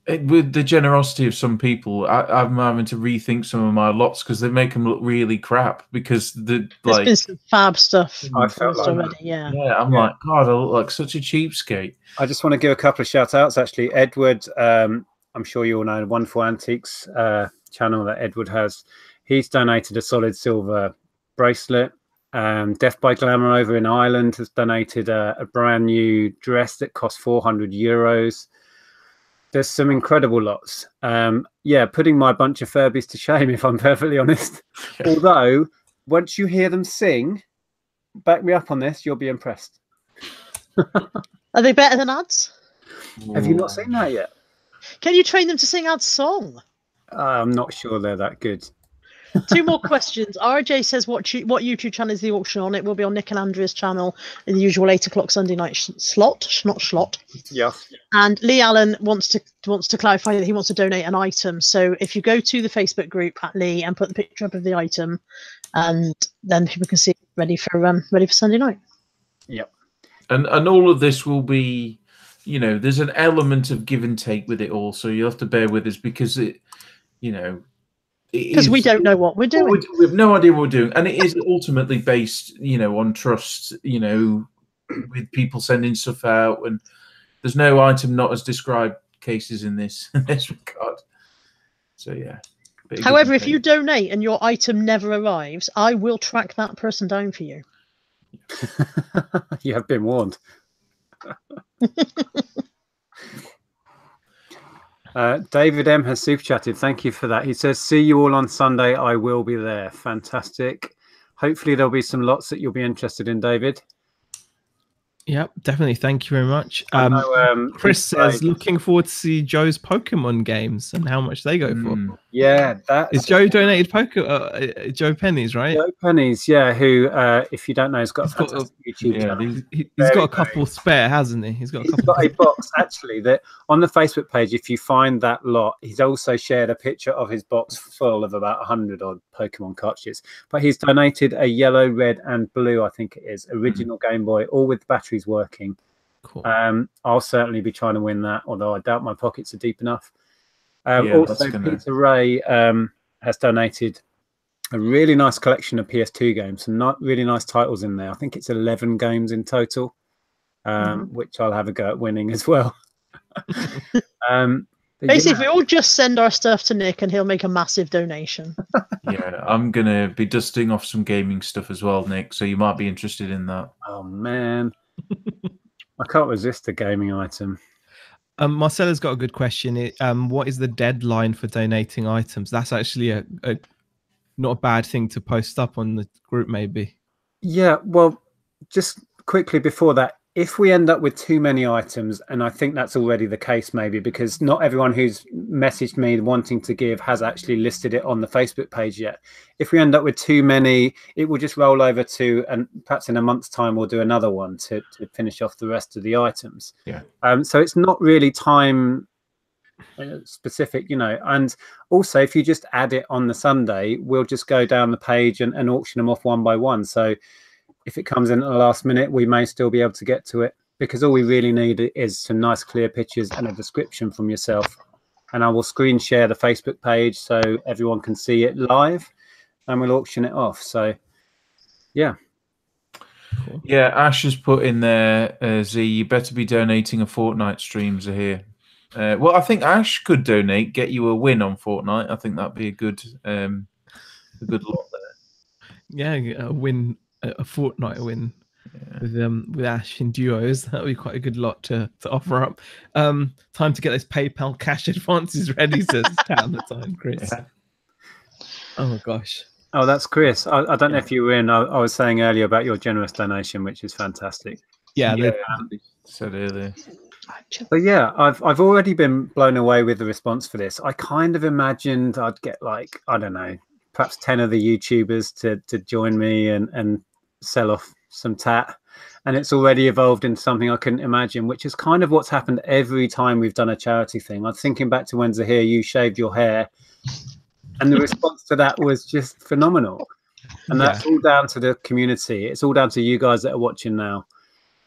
Speaker 5: With the generosity of some people, I'm having to rethink some of my lots because they make them look really crap. Because
Speaker 2: there's been some fab stuff.
Speaker 3: I felt like
Speaker 2: already, yeah.
Speaker 5: Like, God, I look like such a cheapskate.
Speaker 3: I just want to give a couple of shout outs. Actually, Edward, I'm sure you all know the Wonderful Antiques channel that Edward has. He's donated a solid silver bracelet. Death by Glamour over in Ireland has donated a brand new dress that cost €400. There's some incredible lots. Yeah, putting my bunch of Furbies to shame, if I'm perfectly honest. Although, once you hear them sing, back me up on this, you'll be impressed.
Speaker 2: Are they better than ads?
Speaker 3: Have you not seen that yet?
Speaker 2: Can you train them to sing ads song?
Speaker 3: I'm not sure they're that good.
Speaker 2: 2 more questions. RJ says, what YouTube channel is the auction on? It will be on Nick and Andrea's channel in the usual 8 o'clock Sunday night slot, not slot.
Speaker 3: Yeah.
Speaker 2: And Lee Allen wants to clarify that he wants to donate an item. So if you go to the Facebook group at Lee and put the picture up of the item, and then people can see it ready for Sunday night.
Speaker 3: Yep.
Speaker 5: And all of this will be, there's an element of give and take with it all. So you'll have to bear with us because
Speaker 2: because we don't know what we're doing.
Speaker 5: We have no idea what we're doing. And it is ultimately based, on trust, with people sending stuff out. And there's no item not as described cases in this regard. So, yeah.
Speaker 2: However, if you donate and your item never arrives, I will track that person down for you.
Speaker 3: You have been warned. David M has super chatted. Thank you for that. He says, see you all on Sunday. I will be there. Fantastic. Hopefully there'll be some lots that you'll be interested in, David.
Speaker 1: Yep, definitely. Thank you very much. Chris says, looking forward to see Joe's Pokemon games and how much they go for.
Speaker 3: Yeah, that's
Speaker 1: Is Joe donated Joe Pennies, right?
Speaker 3: Joe Pennies, yeah. Who, if you don't know, has got a fantastic YouTube channel.
Speaker 1: He's got a couple spare, hasn't he? He's got
Speaker 3: a box actually that on the Facebook page. If you find that lot, he's also shared a picture of his box full of about 100 odd Pokemon cartridges. But he's donated a yellow, red, and blue, I think it is, original Game Boy, all with batteries working.
Speaker 1: Cool.
Speaker 3: I'll certainly be trying to win that, although I doubt my pockets are deep enough. Also, Peter Ray has donated a really nice collection of PS2 games, some really nice titles in there. I think it's 11 games in total, which I'll have a go at winning as well.
Speaker 2: Basically, if we all just send our stuff to Nick and he'll make a massive donation.
Speaker 5: Yeah, I'm going to be dusting off some gaming stuff as well, Nick, so you might be interested in that.
Speaker 3: Oh, man. I can't resist a gaming item.
Speaker 1: Marcella's got a good question. What is the deadline for donating items? That's actually a not a bad thing to post up on the group, maybe.
Speaker 3: Yeah, well, just quickly before that, if we end up with too many items, and I think that's already the case maybe, because not everyone who's messaged me wanting to give has actually listed it on the Facebook page yet. If we end up with too many, it will just roll over to, and perhaps in a month's time we'll do another one to finish off the rest of the items.
Speaker 5: Yeah.
Speaker 3: So it's not really time specific, you know. And also, if you just add it on the Sunday, we'll just go down the page and auction them off one by one. So if it comes in at the last minute, we may still be able to get to it, because all we really need is some nice clear pictures and a description from yourself. And I will screen share the Facebook page so everyone can see it live, and we'll auction it off. So yeah.
Speaker 5: Cool. Yeah, Ash has put in there, Z, you better be donating a Fortnite streams are here. Well, I think Ash could donate, get you a win on Fortnite. I think that'd be a good lot there.
Speaker 1: Yeah, a win. A Fortnite win with Ash in duos. That would be quite a good lot to offer up. Time to get those PayPal cash advances ready to down the time, Chris. Yeah. Oh my gosh.
Speaker 3: Oh, that's Chris. I don't know if you were in. I was saying earlier about your generous donation, which is fantastic.
Speaker 1: Yeah,
Speaker 5: said earlier.
Speaker 3: But yeah, I've already been blown away with the response for this. I kind of imagined I'd get like, I don't know, perhaps 10 of the YouTubers to join me and sell off some tat, and it's already evolved into something I couldn't imagine, which is kind of what's happened every time we've done a charity thing. I'm thinking back to when Zahir, you shaved your hair, and the response to that was just phenomenal. And that's all down to the community. It's all down to you guys that are watching now.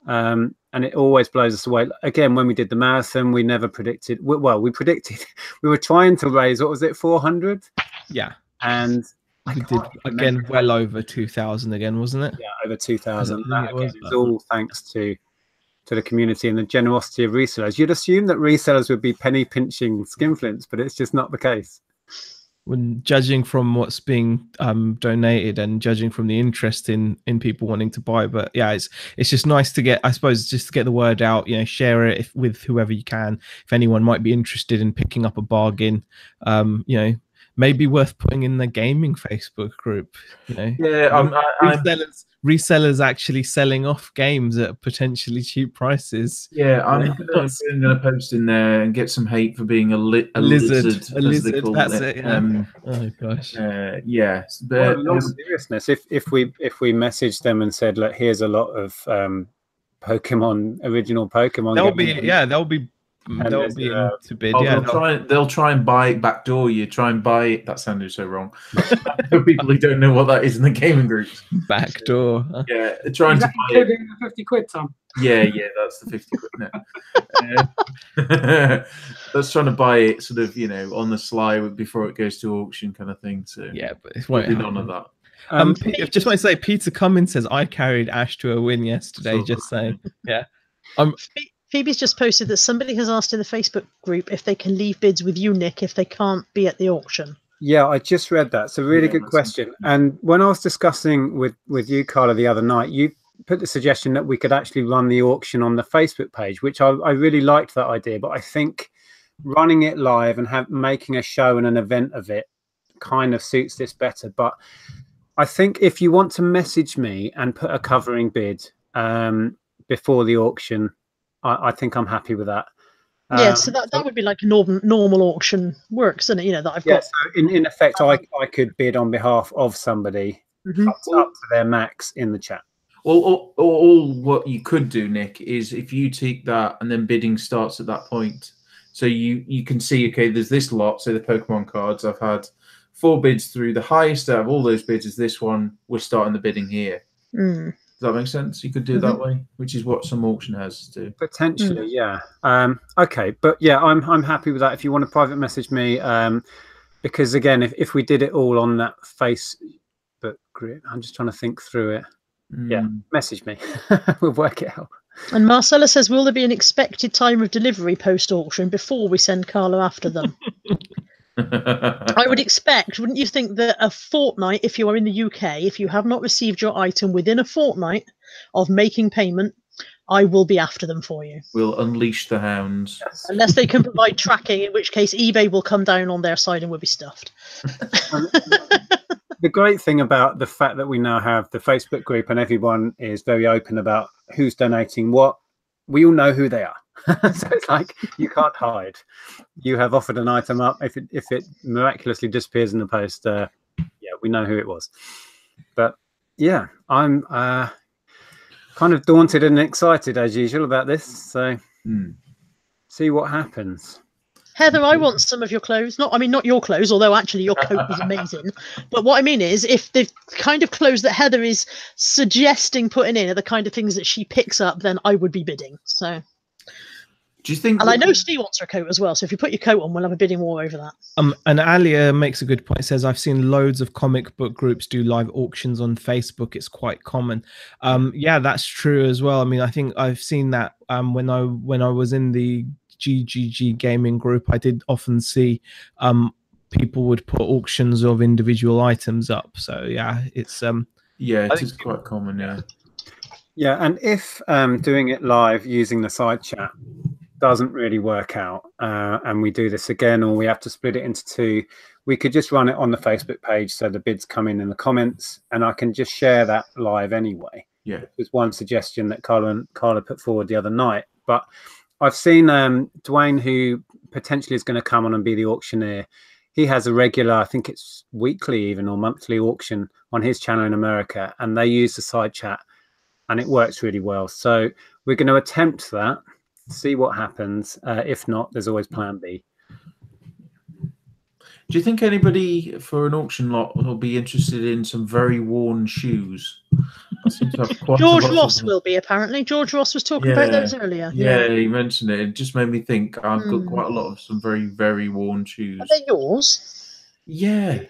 Speaker 3: And it always blows us away. Again, when we did the marathon, we never predicted. Well, we predicted we were trying to raise, what was it, 400?
Speaker 1: Yeah.
Speaker 3: And
Speaker 1: we did again well over 2,000 again, wasn't it?
Speaker 3: Yeah, over 2,000. That again is all thanks to the community and the generosity of resellers. You'd assume that resellers would be penny pinching skinflints, but it's just not the case.
Speaker 1: When judging from what's being donated and judging from the interest in people wanting to buy, but yeah, it's just nice to get, I suppose, just to get the word out. You know, share it with whoever you can. If anyone might be interested in picking up a bargain, you know. Maybe worth putting in the gaming Facebook group, you know.
Speaker 5: Yeah,
Speaker 1: resellers actually selling off games at potentially cheap prices.
Speaker 5: Yeah, I'm going to post in there and get some hate for being a lizard.
Speaker 1: A lizard. That's it. Yeah. Oh gosh.
Speaker 5: Yes.
Speaker 3: But in all seriousness, if we message them and said, look, here's a lot of original Pokemon.
Speaker 1: They'll be to bid.
Speaker 5: They'll try and buy it, backdoor you. Try and buy it. That sounded so wrong. For people who don't know what that is in the gaming groups.
Speaker 1: Backdoor.
Speaker 5: Yeah, trying to buy it.
Speaker 4: 50 quid, Tom.
Speaker 5: Yeah, that's the 50 quid. No. That's trying to buy it, sort of, you know, on the sly before it goes to auction, kind of thing. So
Speaker 1: yeah, but it won't
Speaker 5: none of that.
Speaker 1: Just want to say, Peter Cummins says I carried Ash to a win yesterday. Just saying, yeah.
Speaker 2: Phoebe's just posted that somebody has asked in the Facebook group if they can leave bids with you, Nick, if they can't be at the auction.
Speaker 3: Yeah, I just read that. It's a really good question. And when I was discussing with you, Carla, the other night, you put the suggestion that we could actually run the auction on the Facebook page, which I really liked that idea. But I think running it live and making a show and an event of it kind of suits this better. But I think if you want to message me and put a covering bid before the auction, I think I'm happy with that.
Speaker 2: Yeah, so that would be like a normal auction works, isn't it? You know, that I've got.
Speaker 3: So in effect, I could bid on behalf of somebody up to their max in the chat.
Speaker 5: Well, all what you could do, Nick, is if you take that and then bidding starts at that point. So you can see, okay, there's this lot, so the Pokemon cards, I've had 4 bids through. The highest out of all those bids is this one. We're starting the bidding here. Does that make sense? You could do it that way, which is what some auction houses do.
Speaker 3: Potentially, yeah. Okay, but yeah, I'm happy with that. If you want to private message me, because again, if we did it all on that Facebook group, I'm just trying to think through it. Yeah, message me. We'll work it out.
Speaker 2: And Marcella says, will there be an expected time of delivery post-auction before we send Carlo after them? I would expect, wouldn't you think, that a fortnight, if you are in the UK, if you have not received your item within a fortnight of making payment, I will be after them for you.
Speaker 5: We'll unleash the hounds.
Speaker 3: Yes.
Speaker 2: Unless they can provide tracking, in which case eBay will come down on their side and we'll be stuffed.
Speaker 3: The great thing about the fact that we now have the Facebook group and everyone is very open about who's donating what, we all know who they are. So it's like you can't hide. You have offered an item up. If it miraculously disappears in the post, yeah, we know who it was. But yeah, I'm kind of daunted and excited as usual about this. So see what happens.
Speaker 2: Heather, I want some of your clothes. Not your clothes, although actually your coat was amazing. But what I mean is, if the kind of clothes that Heather is suggesting putting in are the kind of things that she picks up, then I would be bidding. So,
Speaker 5: do you think?
Speaker 2: And I know Steve wants her coat as well. So if you put your coat on, we'll have a bidding war over that.
Speaker 1: And Alia makes a good point. It says, I've seen loads of comic book groups do live auctions on Facebook. It's quite common. Yeah, that's true as well. I mean, I think I've seen that when I was in the GGG gaming group, I did often see people would put auctions of individual items up. So yeah, it's
Speaker 5: yeah, it is quite common.
Speaker 3: Yeah, and if doing it live using the side chat doesn't really work out, and we do this again, or we have to split it into 2, we could just run it on the Facebook page so the bids come in the comments, and I can just share that live anyway.
Speaker 5: Yeah,
Speaker 3: there's one suggestion that Carla put forward the other night, but I've seen Dwayne, who potentially is going to come on and be the auctioneer. He has a regular, I think it's weekly even or monthly auction on his channel in America, and they use the side chat, and it works really well. So we're going to attempt that, see what happens. If not, there's always plan B.
Speaker 5: Do you think anybody for an auction lot will be interested in some very worn shoes? I seem to have quite
Speaker 2: George Ross will be, apparently. George Ross was talking about those earlier.
Speaker 5: Yeah, he mentioned it. It just made me think I've got quite a lot of some very, very worn shoes.
Speaker 2: Are they yours?
Speaker 5: Yeah.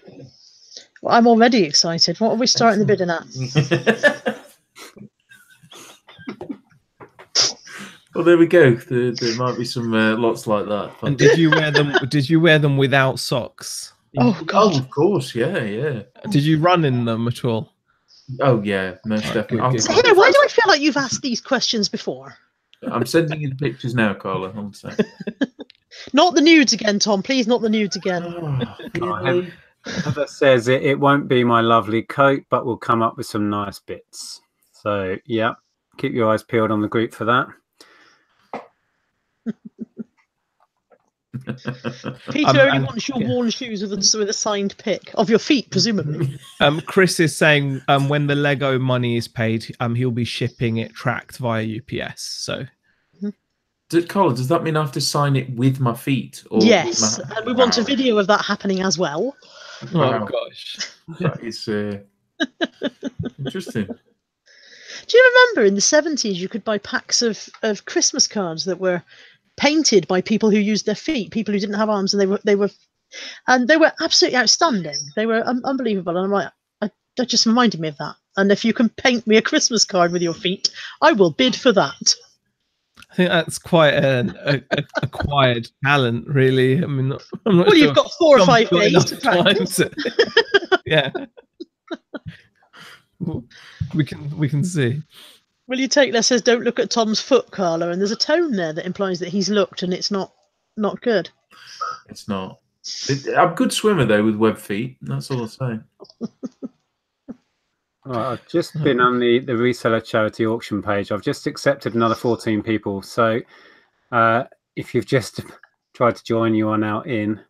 Speaker 2: Well, I'm already excited. What are we starting the bidding at?
Speaker 5: Well, there we go. There might be some lots like that.
Speaker 1: And did you wear them? Did you wear them without socks?
Speaker 2: Oh God!
Speaker 5: Oh, of course, yeah.
Speaker 1: Did you run in them at all?
Speaker 5: Oh yeah, most definitely.
Speaker 2: So, hey, why do I feel like you've asked these questions before?
Speaker 5: I'm sending you the pictures now, Carla. Hold on a second.
Speaker 2: Not the nudes again, Tom. Please, not the nudes again.
Speaker 5: Really?
Speaker 3: Heather says it won't be my lovely coat, but we'll come up with some nice bits. So yeah, keep your eyes peeled on the group for that.
Speaker 2: Peter only wants your worn shoes with a signed pic of your feet, presumably.
Speaker 1: Chris is saying when the Lego money is paid, he'll be shipping it tracked via UPS. So,
Speaker 5: Carla, does that mean I have to sign it with my feet? Or
Speaker 2: yes, and we want a video of that happening as well.
Speaker 1: Wow. Oh gosh,
Speaker 5: that is interesting.
Speaker 2: Do you remember in the 70s you could buy packs of Christmas cards that were painted by people who used their feet, people who didn't have arms, and they were absolutely outstanding. They were unbelievable, and I'm like, that just reminded me of that. And if you can paint me a Christmas card with your feet, I will bid for that.
Speaker 1: I think that's quite an acquired talent, really. I mean, I'm not
Speaker 2: well,
Speaker 1: sure
Speaker 2: you've got 4 or 5 days to practice.
Speaker 1: Yeah, we can see.
Speaker 2: Will you take that says don't look at Tom's foot, Carla, and there's a tone there that implies that he's looked and it's not good.
Speaker 5: It's not. I'm a good swimmer though with web feet. That's all I'll say.
Speaker 3: I've just been on the Reseller charity auction page. I've just accepted another 14 people. So if you've just tried to join, you are now in.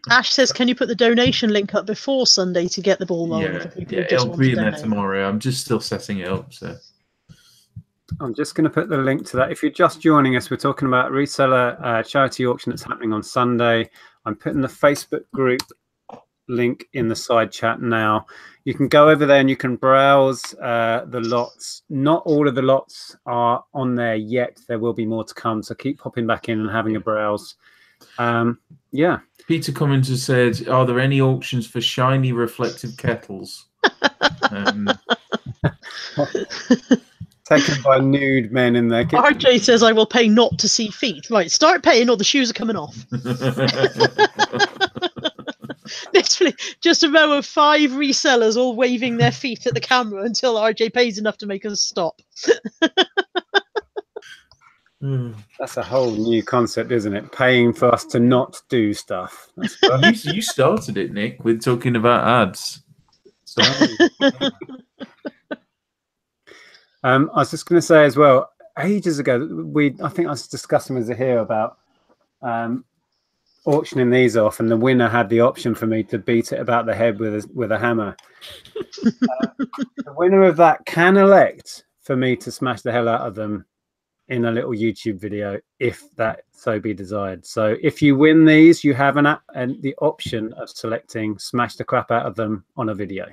Speaker 2: Ash says, can you put the donation link up before Sunday to get the ball rolling for people who just
Speaker 5: it'll
Speaker 2: want
Speaker 5: be
Speaker 2: to
Speaker 5: in there
Speaker 2: donate?
Speaker 5: tomorrow. I'm just still setting it up. So
Speaker 3: I'm just going to put the link to that. If you're just joining us, we're talking about Reseller charity auction that's happening on Sunday. I'm putting the Facebook group link in the side chat now. You can go over there and you can browse the lots. Not all of the lots are on there yet. There will be more to come. So keep popping back in and having a browse. Yeah.
Speaker 5: Peter Cummins has said, are there any auctions for shiny reflective kettles?
Speaker 3: Taken by nude men in their kitchen.
Speaker 2: RJ says, I will pay not to see feet. Right, start paying or the shoes are coming off. Literally, just a row of 5 resellers all waving their feet at the camera until RJ pays enough to make us stop.
Speaker 3: That's a whole new concept, isn't it? Paying for us to not do stuff.
Speaker 5: You started it, Nick, with talking about ads. So.
Speaker 3: I was just going to say as well, ages ago, I think I was discussing with Zahir about auctioning these off, and the winner had the option for me to beat it about the head with a hammer. The winner of that can elect for me to smash the hell out of them in a little YouTube video, if that so be desired. So if you win these, you have the option of selecting smash the crap out of them on a video.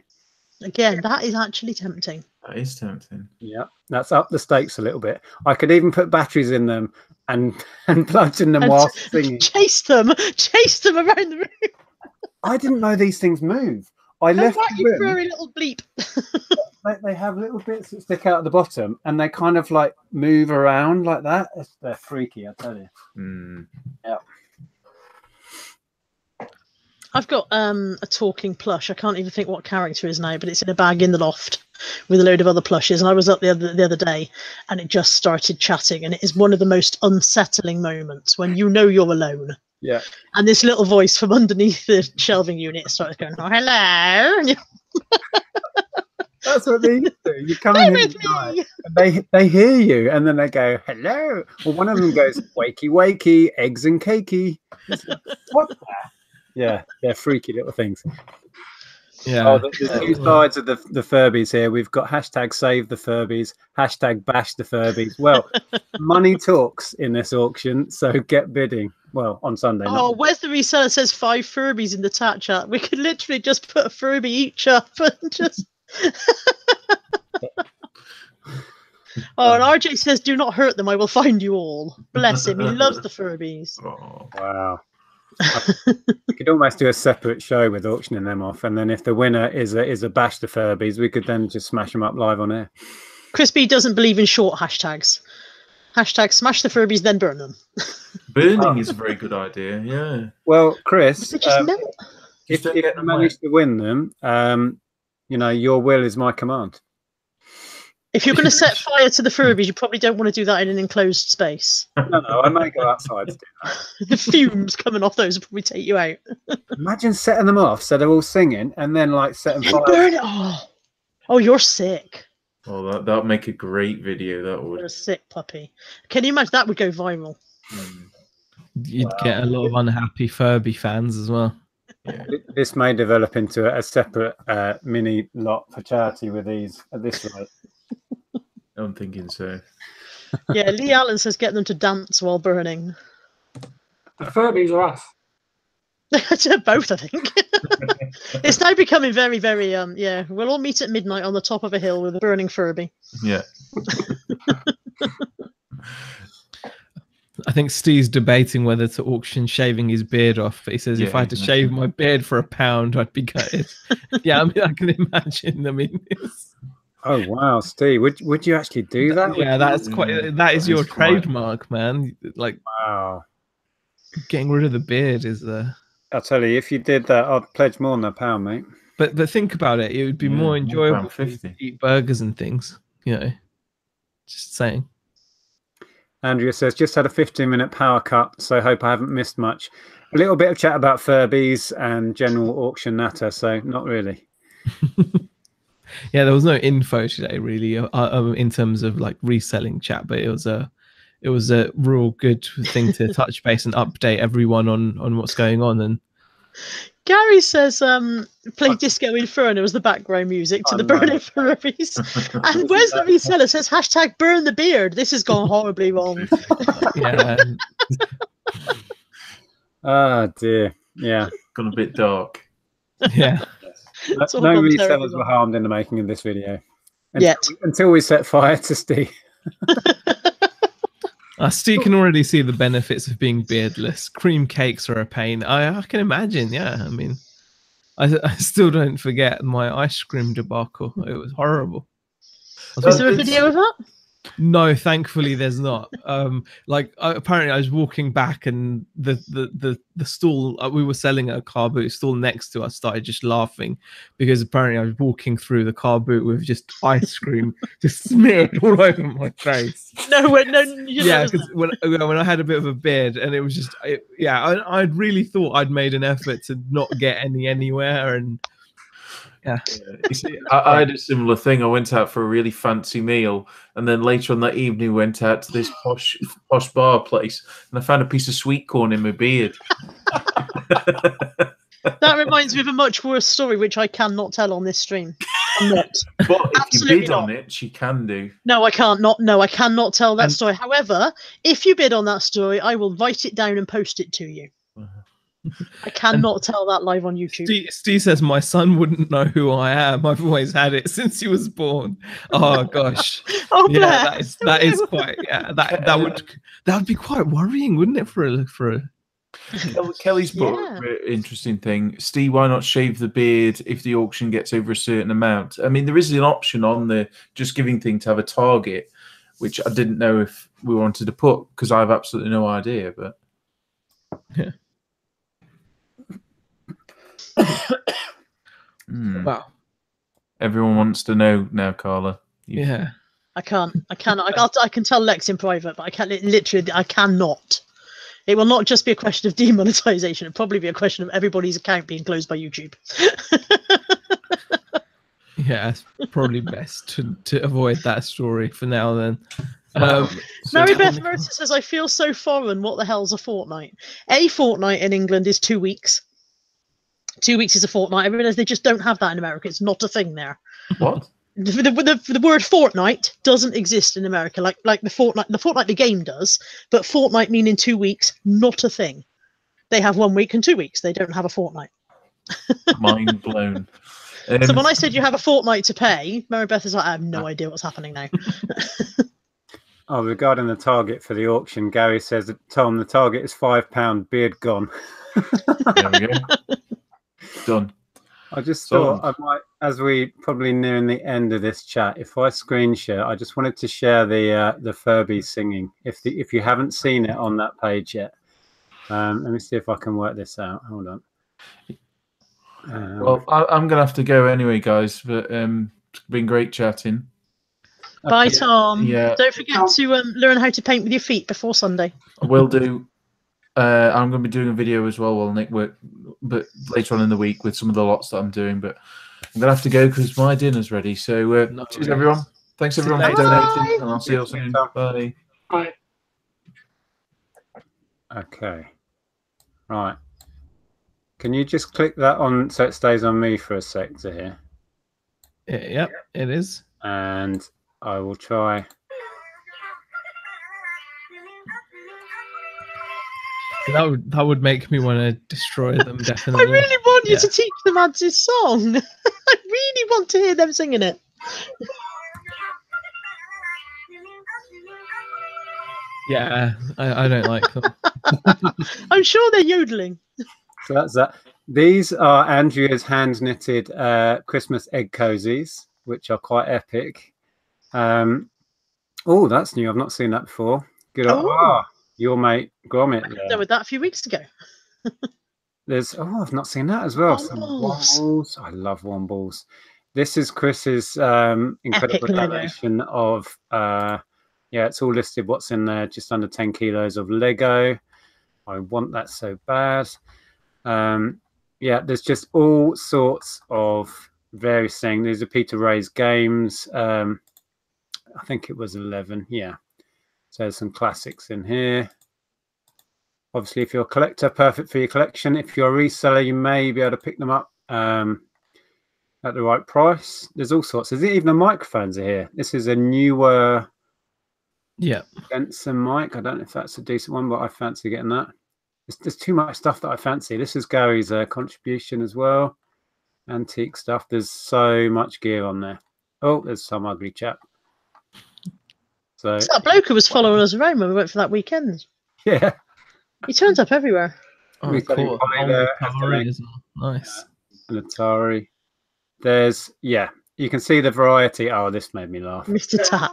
Speaker 2: Again, that is actually tempting.
Speaker 5: That is tempting.
Speaker 3: Yeah, that's up the stakes a little bit. I could even put batteries in them and plug in them whilst singing.
Speaker 2: Chase them around the room.
Speaker 3: I didn't know these things move. I left the room.
Speaker 2: Very little bleep.
Speaker 3: They have little bits that stick out at the bottom, and they kind of like move around like that. They're freaky, I tell you. Yeah.
Speaker 2: I've got a talking plush. I can't even think what character it is now, but it's in a bag in the loft with a load of other plushes. And I was up the other day, and it just started chatting. And it is one of the most unsettling moments when you know you're alone.
Speaker 3: Yeah.
Speaker 2: And this little voice from underneath the shelving unit starts going, "Oh, hello." And
Speaker 3: that's what they used to. You come in here, and they hear you, and then they go, "Hello." Well, one of them goes, "Wakey, wakey, eggs and cakey." What the? Yeah, they're freaky little things.
Speaker 1: Yeah.
Speaker 3: Oh, there's 2 sides of the Furbies here. We've got hashtag save the Furbies, hashtag bash the Furbies. Well, money talks in this auction, so get bidding. Well, on Sunday.
Speaker 2: Oh, where's the reseller says 5 Furbies in the chat? We could literally just put a Furby each up and just... Oh, and RJ says, do not hurt them. I will find you all. Bless him. He loves the Furbies.
Speaker 5: Oh.
Speaker 3: Wow. We could almost do a separate show with auctioning them off, and then if the winner is a bash the Furbies, we could then just smash them up live on air.
Speaker 2: Crispy doesn't believe in short hashtags. Hashtag smash the Furbies, then burn them.
Speaker 5: Burning is a very good idea. Yeah.
Speaker 3: Well, Chris,
Speaker 2: if
Speaker 3: you manage to win them, your will is my command.
Speaker 2: If you're going to set fire to the Furbies, you probably don't want to do that in an enclosed space.
Speaker 3: No, I may go outside to do that.
Speaker 2: The fumes coming off those will probably take you out.
Speaker 3: Imagine setting them off so they're all singing, and then like setting fire.
Speaker 2: Burn it. Oh, you're sick.
Speaker 5: Oh, that'd make a great video. That would.
Speaker 2: You're a sick puppy. Can you imagine that would go viral?
Speaker 1: You'd get a lot of unhappy Furby fans as well.
Speaker 5: Yeah.
Speaker 3: This may develop into a separate mini lot for charity with these at this rate.
Speaker 5: I'm thinking so.
Speaker 2: Yeah, Lee Allen says get them to dance while burning.
Speaker 4: The Furbies or us?
Speaker 2: Both, I think. It's now becoming very, very, yeah. We'll all meet at midnight on the top of a hill with a burning Furby.
Speaker 5: Yeah.
Speaker 1: I think Steve's debating whether to auction shaving his beard off. He says, if I had to shave my beard for £1, I'd be gutted. Yeah, I mean, I can imagine. I mean,
Speaker 3: oh wow, Steve, would you actually do that?
Speaker 1: Yeah, that is your trademark, man. Like,
Speaker 3: wow,
Speaker 1: getting rid of the beard is
Speaker 3: I'll tell you, if you did that, I'd pledge more than £1, mate.
Speaker 1: But think about it; it would be more enjoyable to eat burgers and things. Just saying.
Speaker 3: Andrea says, just had a 15-minute power cut, so hope I haven't missed much. A little bit of chat about Furbies and general auction natter, so not really.
Speaker 1: Yeah, there was no info today really in terms of like reselling chat, but it was it was a real good thing to touch base and update everyone on what's going on. And
Speaker 2: Gary says, play Disco Inferno as the background music to the Burning Furries. And where's the reseller says hashtag burn the beard. This has gone horribly wrong.
Speaker 1: Yeah.
Speaker 3: Oh dear. Yeah.
Speaker 5: Gone a bit dark.
Speaker 1: Yeah.
Speaker 3: No resellers were harmed in the making of this video. Until we set fire to Steve.
Speaker 1: Steve can already see the benefits of being beardless. Cream cakes are a pain. I can imagine. Yeah, I mean, I still don't forget my ice cream debacle. It was horrible.
Speaker 2: Is there a video of that?
Speaker 1: No, thankfully there's not. Apparently I was walking back and the stall we were selling at a car boot stall next to us started just laughing because apparently I was walking through the car boot with just ice cream just smeared all over my face.
Speaker 2: Yeah,
Speaker 1: because when I had a bit of a beard and it was just I really thought I'd made an effort to not get anywhere and. Yeah.
Speaker 5: You see, I had a similar thing. I went out for a really fancy meal, and then later on that evening, went out to this posh bar place, and I found a piece of sweet corn in my beard.
Speaker 2: That reminds me of a much worse story, which I cannot tell on this stream. I'm not.
Speaker 5: But if you bid on it, she can do.
Speaker 2: No, I can't. No, I cannot tell that story. However, if you bid on that story, I will write it down and post it to you. I cannot tell that live on YouTube.
Speaker 1: Steve says my son wouldn't know who I am. I've always had it since he was born. Oh gosh.
Speaker 2: Yeah,
Speaker 1: that is quite. Yeah, that would be quite worrying, wouldn't it? For a
Speaker 5: Kelly's brought up an interesting thing. Steve, why not shave the beard if the auction gets over a certain amount? I mean, there is an option on the just giving thing to have a target, which I didn't know if we wanted to put because I have absolutely no idea. But
Speaker 1: yeah. Wow.
Speaker 5: Everyone wants to know now, Carla.
Speaker 1: Yeah.
Speaker 2: I can't. I cannot. I can tell Lex in private, but I can't. Literally, I cannot. It will not just be a question of demonetization. It'll probably be a question of everybody's account being closed by YouTube.
Speaker 1: Yeah, it's probably best to avoid that story for now. Then.
Speaker 2: Mary Beth Mercer says, "I feel so foreign. What the hell's a fortnight? A fortnight in England is 2 weeks. 2 weeks is a fortnight. I realise they just don't have that in America. It's not a thing there.
Speaker 5: What?
Speaker 2: The word fortnight doesn't exist in America. Like the fortnight the game does, but fortnight meaning 2 weeks, not a thing. They have 1 week and 2 weeks. They don't have a fortnight.
Speaker 5: Mind blown.
Speaker 2: So when I said you have a fortnight to pay, Mary Beth is like, I have no idea what's happening now.
Speaker 3: Oh, regarding the target for the auction, Gary says that Tom, the target is £5. Beard gone.
Speaker 5: There we go. Done.
Speaker 3: I just thought I might, as we probably nearing the end of this chat, if I screen share, I just wanted to share the Furby singing. If you haven't seen it on that page yet, let me see if I can work this out. Hold on.
Speaker 5: Well, I'm gonna have to go anyway, guys. But it's been great chatting.
Speaker 2: Bye, Tom.
Speaker 5: Yeah.
Speaker 2: Don't forget to learn how to paint with your feet before Sunday.
Speaker 5: I will do. I'm going to be doing a video as well while Nick work, but later on in the week with some of the lots that I'm doing. But I'm going to have to go because my dinner's ready. So cheers, everyone. Thanks, everyone, for donating. And I'll see you all soon. Bye.
Speaker 4: Bye.
Speaker 3: Okay. Right. Can you just click that on so it stays on me for a sec to hear?
Speaker 1: Yep, it is.
Speaker 3: And I will try.
Speaker 1: That would make me want to destroy them, definitely.
Speaker 2: I really want you to teach them Ads' song. I really want to hear them singing it.
Speaker 1: Yeah, I don't like them.
Speaker 2: I'm sure they're yodeling.
Speaker 3: So that's that. These are Andrea's hand-knitted Christmas egg cozies, which are quite epic. Oh, that's new. I've not seen that before. Good. Your mate Gromit.
Speaker 2: I done with that a few weeks ago.
Speaker 3: I've not seen that as well. Wombles. I love Wombles. This is Chris's incredible donation of it's all listed what's in there, just under 10 kilos of Lego. I want that so bad. There's just all sorts of various things. These are Peter Ray's games. I think it was 11. Yeah. So there's some classics in here. Obviously, if you're a collector, perfect for your collection. If you're a reseller, you may be able to pick them up at the right price. There's all sorts. There's even the microphones are here. This is a newer Benson mic. I don't know if that's a decent one, but I fancy getting that. There's too much stuff that I fancy. This is Gary's contribution as well. Antique stuff. There's so much gear on there. Oh, there's some ugly chap. So
Speaker 2: it's that bloke who was following us around when we went for that weekend.
Speaker 3: Yeah.
Speaker 2: He turns up everywhere.
Speaker 1: Oh, cool. Nice.
Speaker 3: An Atari. There's, you can see the variety. Oh, this made me laugh.
Speaker 2: Mr. Tap.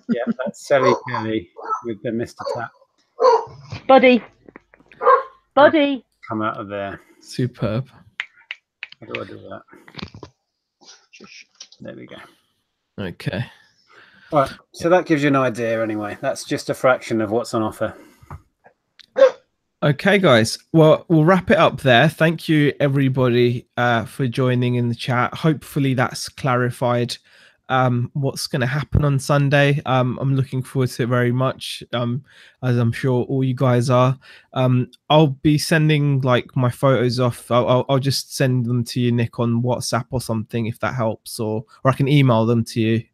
Speaker 3: Yeah, that's Sally Kelly with the Mr. Tap.
Speaker 2: Buddy.
Speaker 3: Come out of there.
Speaker 1: Superb.
Speaker 3: How do I do that? There we go.
Speaker 1: Okay.
Speaker 3: All right. So that gives you an idea anyway. That's just a fraction of what's on offer.
Speaker 1: Okay, guys. Well, we'll wrap it up there. Thank you, everybody, for joining in the chat. Hopefully that's clarified what's going to happen on Sunday. I'm looking forward to it very much, as I'm sure all you guys are. I'll be sending like my photos off. I'll just send them to you, Nick, on WhatsApp or something, if that helps, or I can email them to you.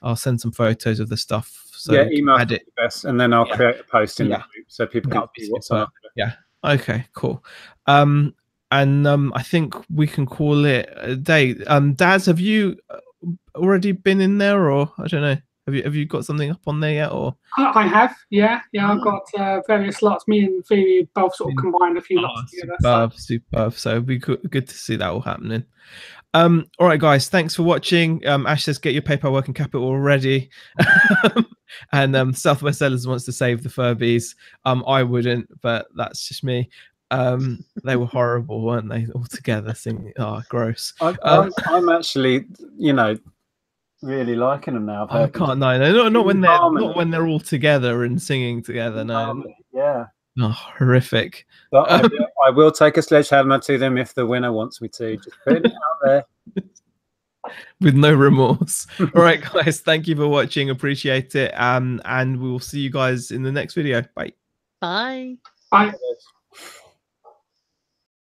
Speaker 1: I'll send some photos of the stuff. So
Speaker 3: email it the best, and then I'll create a post in the group so people can see what's on.
Speaker 1: Yeah. Okay. Cool. And I think we can call it a day. Daz, have you already been in there, or I don't know? Have you got something up on there yet, or?
Speaker 4: I have. Yeah. I've got various lots. Me and Phoebe both sort of combined a few lots together.
Speaker 1: Superb. So it'd be good to see that all happening. All right, guys, thanks for watching. Ash says get your PayPal working capital already. And Southwest Sellers wants to save the Furbies. I wouldn't, but that's just me. They were horrible, weren't they? All together singing. Oh, gross.
Speaker 3: I'm actually, really liking them now.
Speaker 1: I can't. No, not when they're all together and singing together. No.
Speaker 3: Yeah.
Speaker 1: Oh, horrific.
Speaker 3: But I will take a sledgehammer to them if the winner wants me to. Just put it out there.
Speaker 1: With no remorse. All right, guys. Thank you for watching. Appreciate it. And we will see you guys in the next video. Bye.
Speaker 2: Bye.
Speaker 4: Bye.